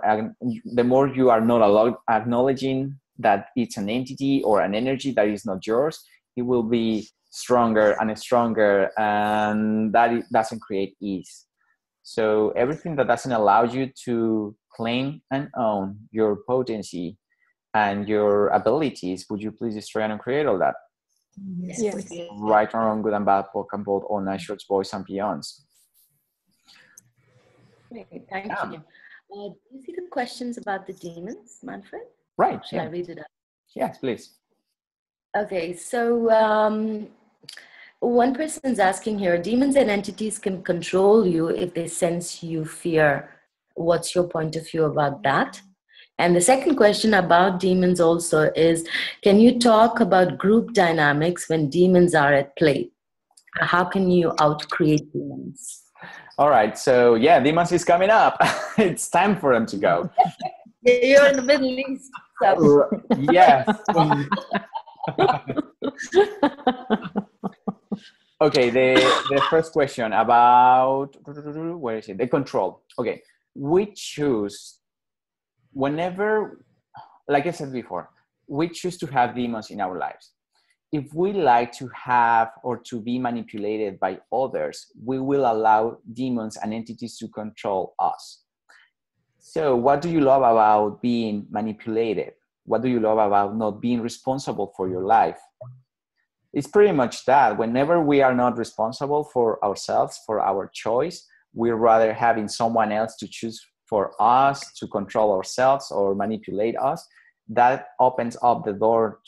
the more you are not acknowledging that it's an entity or an energy that is not yours, it will be stronger and stronger, and that doesn't create ease. So everything that doesn't allow you to claim and own your potency and your abilities, would you please destroy and create all that? Yes. Right or wrong, good and bad, book and bold, all night shorts, boys and beyonds. Okay, thank you. Do you see the questions about the demons, Manfred? Right. Shall I read it out? Yes, please. Okay, so one person's asking here, demons and entities can control you if they sense you fear. What's your point of view about that? And the second question about demons also is, can you talk about group dynamics when demons are at play? How can you out-create demons? All right, so yeah, demons is coming up. It's time for them to go. You're in the Middle East. So. Yes. Okay, the first question about, where is it? The control. Okay, we choose, whenever, like I said before, we choose to have demons in our lives. If we like to have or to be manipulated by others, we will allow demons and entities to control us. So what do you love about being manipulated? What do you love about not being responsible for your life? It's pretty much that. Whenever we are not responsible for ourselves, for our choice, we're rather having someone else to choose for us, to control ourselves or manipulate us. That opens up the door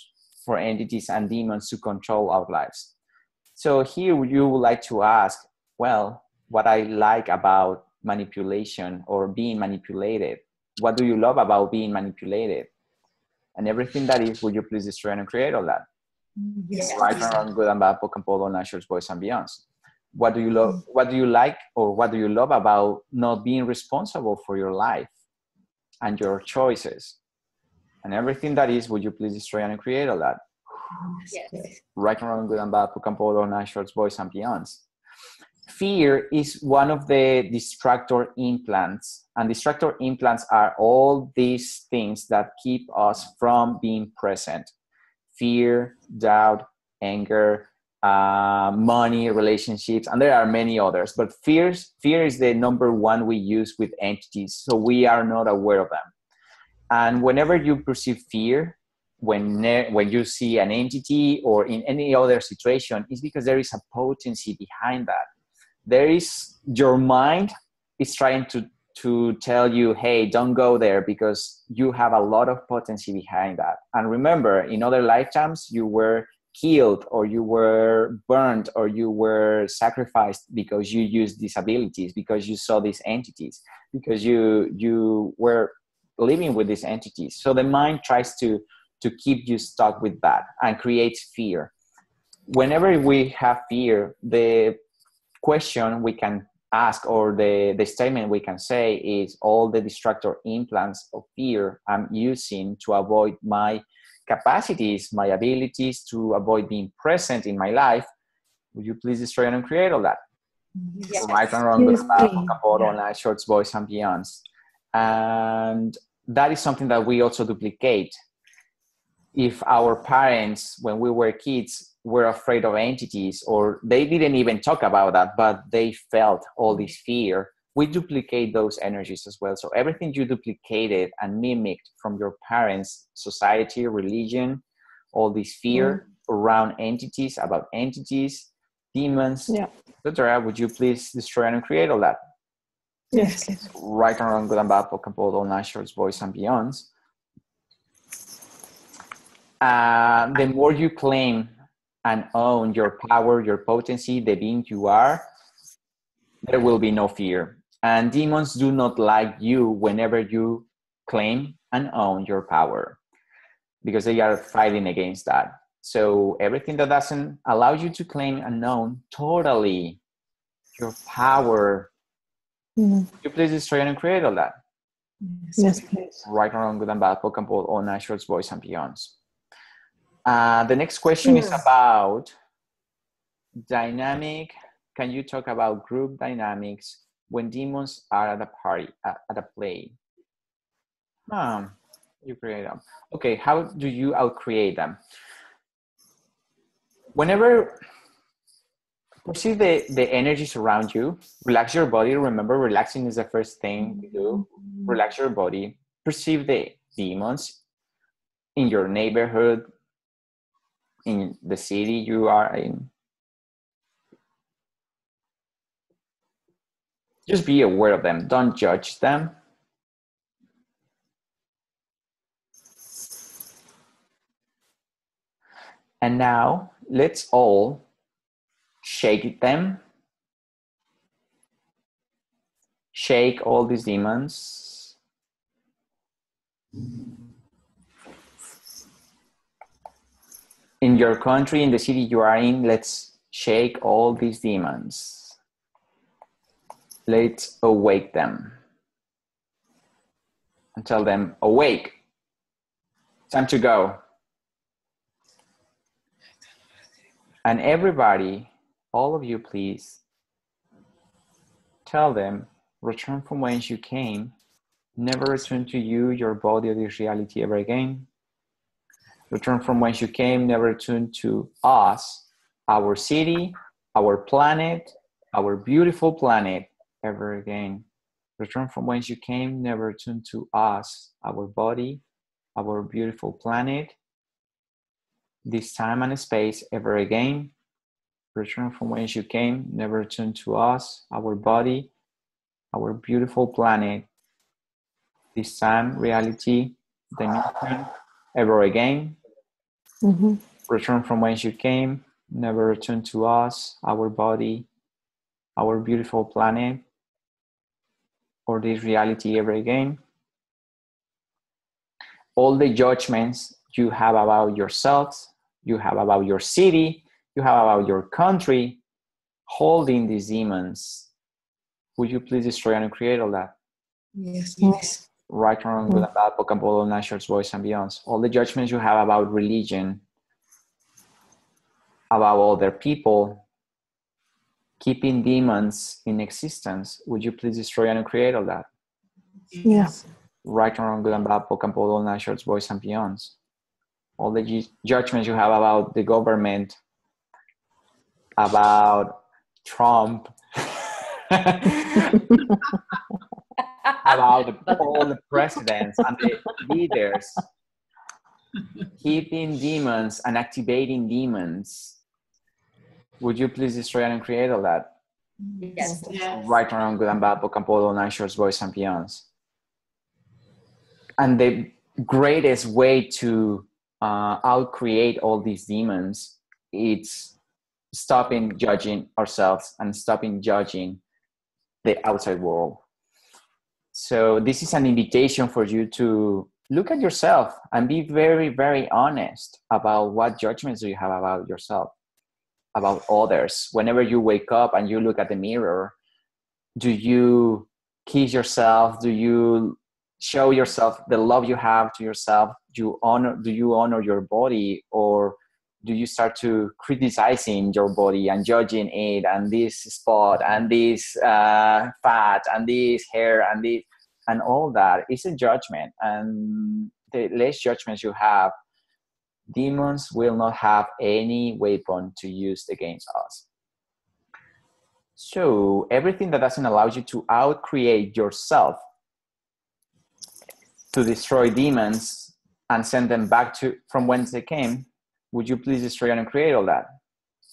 for entities and demons to control our lives. So here you would like to ask, well, what I like about manipulation or being manipulated. What do you love about being manipulated? And everything that is, would you please destroy and create all that? Yes. Right and wrong, good and bad, book and polo, naturals, boys and beyonds. What do you love? What do you like, or what do you love about not being responsible for your life and your choices? And everything that is, would you please destroy and create all that? Yes. Right and wrong, good and bad, book and polo, naturals, boys and beyonds. fear is one of the distractor implants, and distractor implants are all these things that keep us from being present. Fear, doubt, anger, money, relationships, and there are many others, but fear is the number one we use with entities, so we are not aware of them. And whenever you perceive fear, when you see an entity or in any other situation, it's because there is a potency behind that. There is, your mind is trying to tell you, hey, don't go there, because you have a lot of potency behind that. And remember, in other lifetimes, you were killed, or you were burned, or you were sacrificed because you used these abilities, because you saw these entities, because you were living with these entities. So the mind tries to keep you stuck with that and creates fear. Whenever we have fear, the question we can ask, or the statement we can say, is all the distractor implants of fear I'm using to avoid my capacities, my abilities, to avoid being present in my life, would you please destroy and uncreate all that? Yes. Right and wrong, good and bad, online, shorts, boys, and beyonds. And that is something that we also duplicate. If our parents, when we were kids, were afraid of entities, or they didn't even talk about that, but they felt all this fear, we duplicate those energies as well. So everything you duplicated and mimicked from your parents, society, religion, all this fear around entities, about entities, demons, etc., would you please destroy and create all that? Yes. Right and wrong, good and bad, poke and pull, all nine shorts, boys and beyonds. The more you claim and own your power, your potency, the being you are, there will be no fear. And demons do not like you whenever you claim and own your power, because they are fighting against that. So everything that doesn't allow you to claim and own totally your power, you please destroy and create all that. Yes, please. Right and wrong, good and bad, poke and pull, all nine shorts, boys and beyonds. The next question is about dynamic. Can you talk about group dynamics when demons are at a party, at a play? You create them. Okay, how do you outcreate them? Whenever perceive the energies around you, relax your body. Remember, relaxing is the first thing you do. Relax your body. Perceive the demons in your neighborhood, in the city you are in. Just be aware of them. Don't judge them. And now let's all shake them. Shake all these demons. In your country, in the city you are in, let's shake all these demons. Let's awake them. And tell them, awake. Time to go. And everybody, all of you, please, tell them, return from whence you came. Never return to you, your body, or this reality ever again. Return from whence you came, never return to us, our city, our planet, our beautiful planet, ever again. Return from whence you came, never return to us, our body, our beautiful planet, this time and space, ever again. Return from whence you came, never return to us, our body, our beautiful planet, this time, reality, dimension, ever again. Return from whence you came, never return to us, our body, our beautiful planet, or this reality ever again. All the judgments you have about yourselves, you have about your city, you have about your country, holding these demons, would you please destroy and create all that? Yes, please. Right or wrong, good and bad, poke and pull, nine shorts, boys and beyonds. All the judgments you have about religion, about other people, keeping demons in existence, would you please destroy and uncreate all that? Yes. Right and wrong, good and bad, POC and POD, all night shorts, boys and beyonds. All the judgments you have about the government, about Trump, about all the presidents and the leaders, keeping demons and activating demons. Would you please destroy and create all that? Yes. Right and wrong, good and bad, POC and POD, all night shorts, boys and beyonds. And the greatest way to out-create all these demons, it's stopping judging ourselves and stopping judging the outside world. So this is an invitation for you to look at yourself and be very, very honest about what judgments do you have about yourself, about others. Whenever you wake up and you look at the mirror, do you kiss yourself? Do you show yourself the love you have to yourself? Do you honor your body, or do you start to criticizing your body and judging it, and this spot and this fat and this hair and this and all that? It's a judgment, and the less judgments you have, demons will not have any weapon to use against us. So everything that doesn't allow you to out-create yourself, to destroy demons and send them back to from whence they came, would you please destroy and create all that?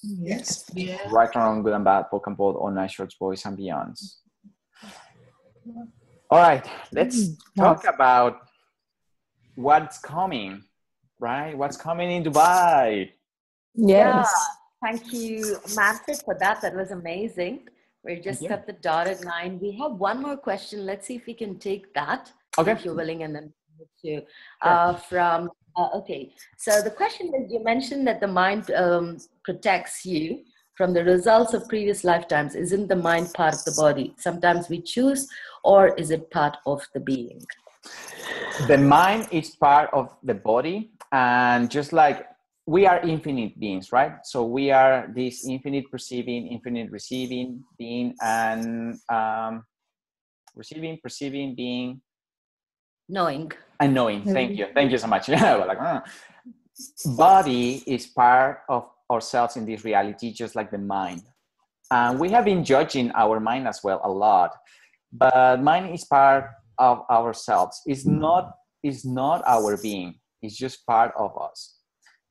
Yes. Yeah. Right and wrong, good and bad, POC and POD, all night shorts, boys and beyonds. All right, let's talk about what's coming, right? What's coming in Dubai? Yes. Yeah. Thank you, Manfred, for that. That was amazing. We just got the dotted line. We have one more question. Let's see if we can take that. Okay. If you're willing, and then to Sure. okay. So the question is, you mentioned that the mind protects you from the results of previous lifetimes. Isn't the mind part of the body? Sometimes we choose, or is it part of the being? The mind is part of the body, and just like we are infinite beings, right? So we are this infinite perceiving, infinite receiving being, and receiving, perceiving, being, Knowing. and knowing. Thank you so much. Body is part of ourselves in this reality, just like the mind. And we have been judging our mind as well a lot, but mind is part of ourselves. It's not our being. It's just part of us.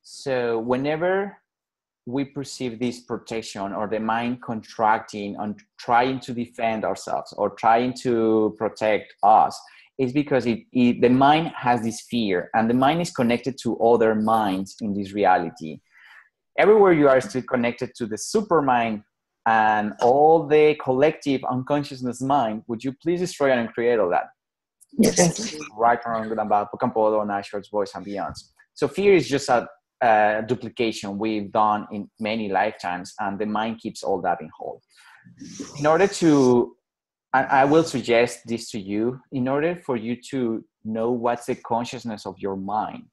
So whenever we perceive this protection or the mind contracting and trying to defend ourselves or trying to protect us, it's because the mind has this fear, and the mind is connected to other minds in this reality. Everywhere you are still connected to the supermind and all the collective unconsciousness mind. Would you please destroy and create all that? Yes. Right, wrong, good and bad, POC and POD, all night shorts, boys and beyonds. So fear is just a duplication we've done in many lifetimes, and the mind keeps all that in hold. In order to, I will suggest this to you, in order for you to know what's the consciousness of your mind,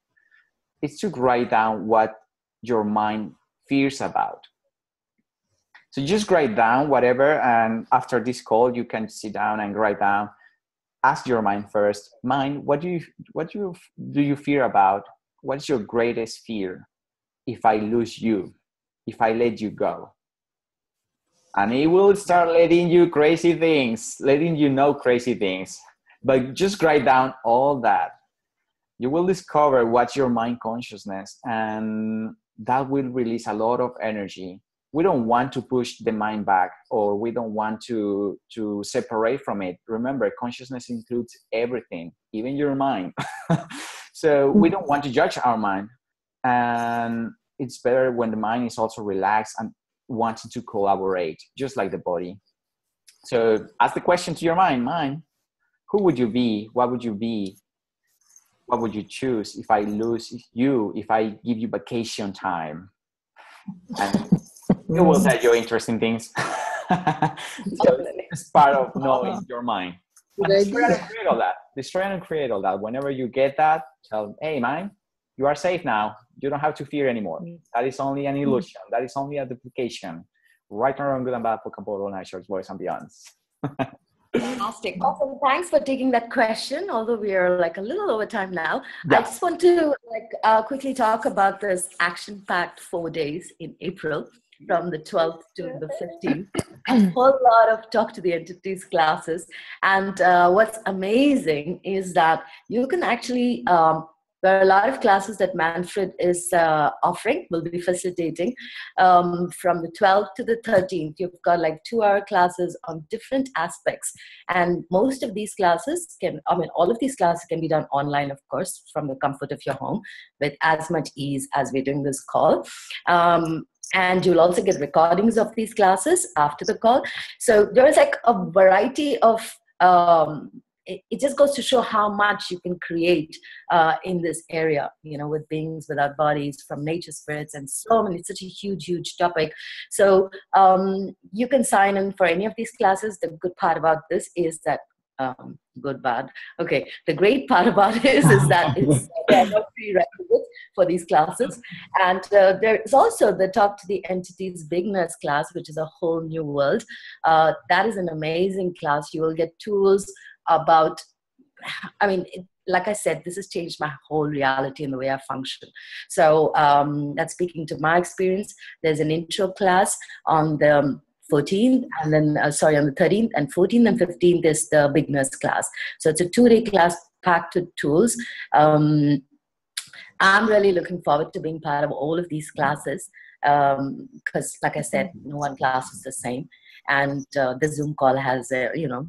it's to write down what your mind fears about. So just write down whatever, and after this call, you can sit down and write down. Ask your mind first, mind, what do you fear about? What's your greatest fear? If I lose you, if I let you go. And it will start letting you know crazy things. But just write down all that. You will discover what's your mind consciousness, and that will release a lot of energy. We don't want to push the mind back, or we don't want to separate from it. Remember, consciousness includes everything, even your mind. So we don't want to judge our mind. And it's better when the mind is also relaxed and wanting to collaborate, just like the body. So ask the question to your mind, who would you be? What would you be? What would you choose if I lose you, if I give you vacation time? And it will tell you interesting things. So it's part of knowing your mind. And destroy and create all that. Whenever you get that, tell, hey, mind, you are safe now. You don't have to fear anymore. That is only an illusion. That is only a duplication. right and wrong, good and bad, POC and POD, all night shorts, boys and beyonds. Fantastic. Awesome. Thanks for taking that question. Although we are like a little over time now, Yeah. I just want to quickly talk about this action-packed 4 days in April, from the 12th to the 15th. A whole lot of talk to the entities classes, and what's amazing is that you can actually there are a lot of classes that Manfred is offering, will be facilitating from the 12th to the 13th. You've got like 2-hour classes on different aspects. And most of these classes all of these classes can be done online, of course, from the comfort of your home with as much ease as we're doing this call. And you'll also get recordings of these classes after the call. So there's like a variety of it just goes to show how much you can create in this area, with beings without bodies, from nature spirits, and so many. It's such a huge topic. So you can sign in for any of these classes. The good part about this is that good, bad. Okay. The great part about this is that there are no prerequisites for these classes. And there is also the Talk to the Entities Beginners class, which is a whole new world. That is an amazing class. You will get tools about, like I said, this has changed my whole reality and the way I function. So that's speaking to my experience. There's an intro class on the 14th, and then on the 13th and 14th and 15th is the beginners class. So it's a 2-day class packed with tools. I'm really looking forward to being part of all of these classes because, like I said, no one class is the same. And the Zoom call has,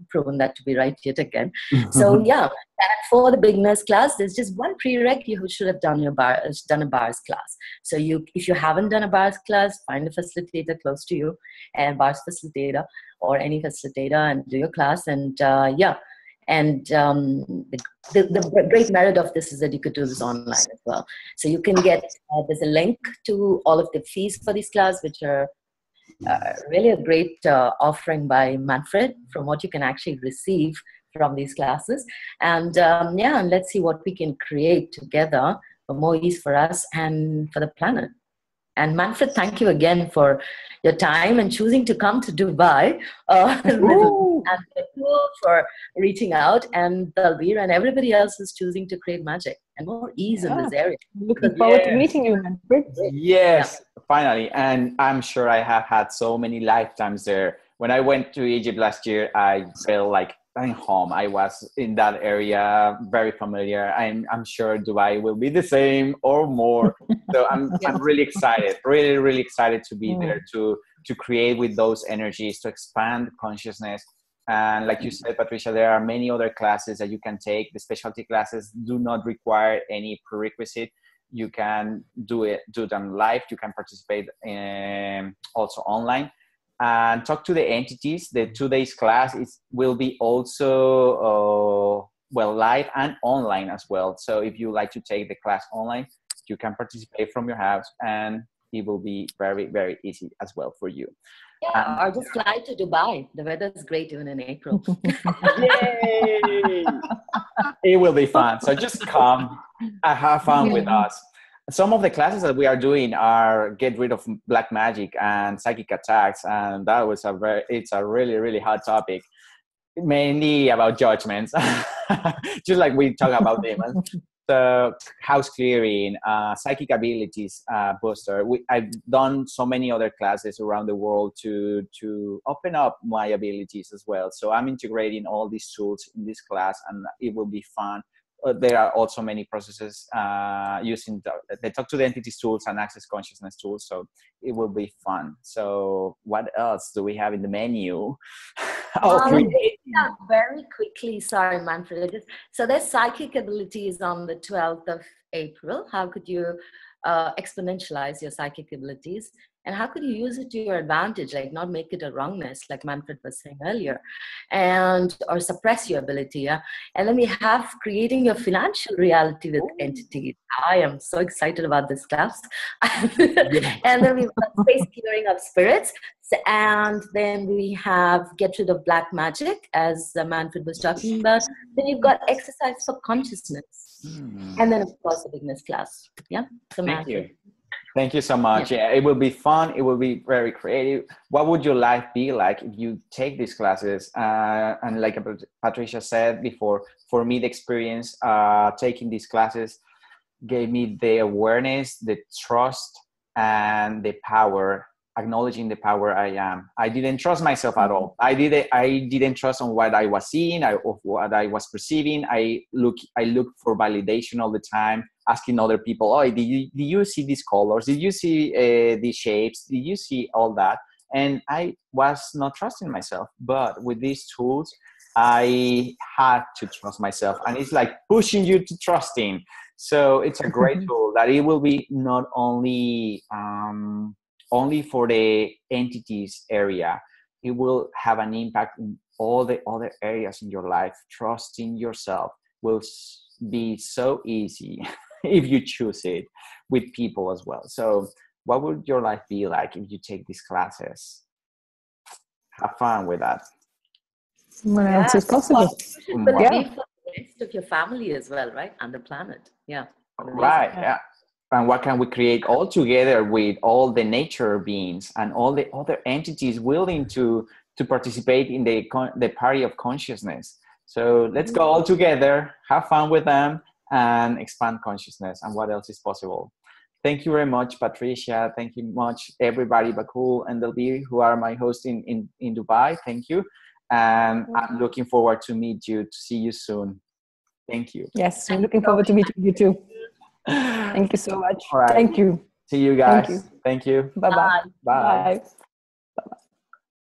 proven that to be right yet again. So yeah, and for the beginners class, there's just one prereq. You should have done a bars class. So if you haven't done a bars class, find a facilitator close to you, and bars facilitator or any facilitator, and do your class. And And the great merit of this is that you could do this online as well. So you can get, there's a link to all of the fees for these classes, which are really a great offering by Manfred from what you can actually receive from these classes. And and let's see what we can create together for more ease for us and for the planet. And Manfred, thank you again for your time and choosing to come to Dubai, and for reaching out, and Dalbir and everybody else is choosing to create magic and more ease in this area. Looking forward to meeting you, Manfred. Yes, finally. And I'm sure I have had so many lifetimes there. When I went to Egypt last year, I felt like I'm home. I was in that area, very familiar. I'm sure Dubai will be the same or more. So I'm really excited, really excited to be there, to create with those energies, to expand consciousness. And like you said, Patricia, there are many other classes that you can take. The specialty classes do not require any prerequisite. You can do them live. You can participate also online. And talk to the entities. The 2 days class will be also live and online as well. So if you like to take the class online, you can participate from your house, and it will be very, very easy as well for you. Or just fly to Dubai. The weather is great even in April. Yay! It will be fun. So just come and have fun with us. Some of the classes that we are doing are get rid of black magic and psychic attacks, and that was it's a really, really hot topic, mainly about judgments, just like we talk about demons. So house clearing, psychic abilities booster. I've done so many other classes around the world to open up my abilities as well. So I'm integrating all these tools in this class, and it will be fun. There are also many processes using the Talk to the Entities tools and Access Consciousness tools, so it will be fun. So what else do we have in the menu? Very quickly, sorry, Manfred. So there's psychic abilities on the 12th of April. How could you exponentialize your psychic abilities? And how could you use it to your advantage, like not make it a wrongness, like Manfred was saying earlier, or suppress your ability. Yeah? And then we have creating your financial reality with entities. I am so excited about this class. And then we've got space clearing of spirits. And then we have get rid of black magic, as Manfred was talking about. Then you've got exercise for consciousness. And then, of course, the beginners class. Yeah. So Thank you. Thank you so much. Yeah, it will be fun. It will be very creative. What would your life be like if you take these classes? And like Patricia said before, for me, the experience taking these classes gave me the awareness, the trust, and the power, acknowledging the power I am. I didn't trust myself at all. I didn't trust on what I was seeing, of what I was perceiving. I looked for validation all the time, asking other people, oh, did you see these colors? Did you see these shapes? Did you see all that? And I was not trusting myself. But with these tools, I had to trust myself. And it's like pushing you to trusting. So it's a great tool that it will be not only for the entities area. It will have an impact in all the other areas in your life. Trusting yourself will be so easy if you choose it, with people as well. So what would your life be like if you take these classes? Have fun with that. What else is possible? It will be for the rest of your family as well, right? And the planet. Yeah. Amazing. Right. Yeah. And what can we create all together with all the nature beings and all the other entities willing to participate in the party of consciousness? So let's go all together, have fun with them, and expand consciousness. And what else is possible? Thank you very much, Patricia. Thank you much, everybody, Bakul and Delbir, who are my hosts in Dubai. Thank you. And I'm looking forward to meet you, to see you soon. Thank you. Yes, I'm looking forward to meeting you too. Thank you so much. All right. Thank you. See you guys. Thank you. Bye-bye. Bye. Bye.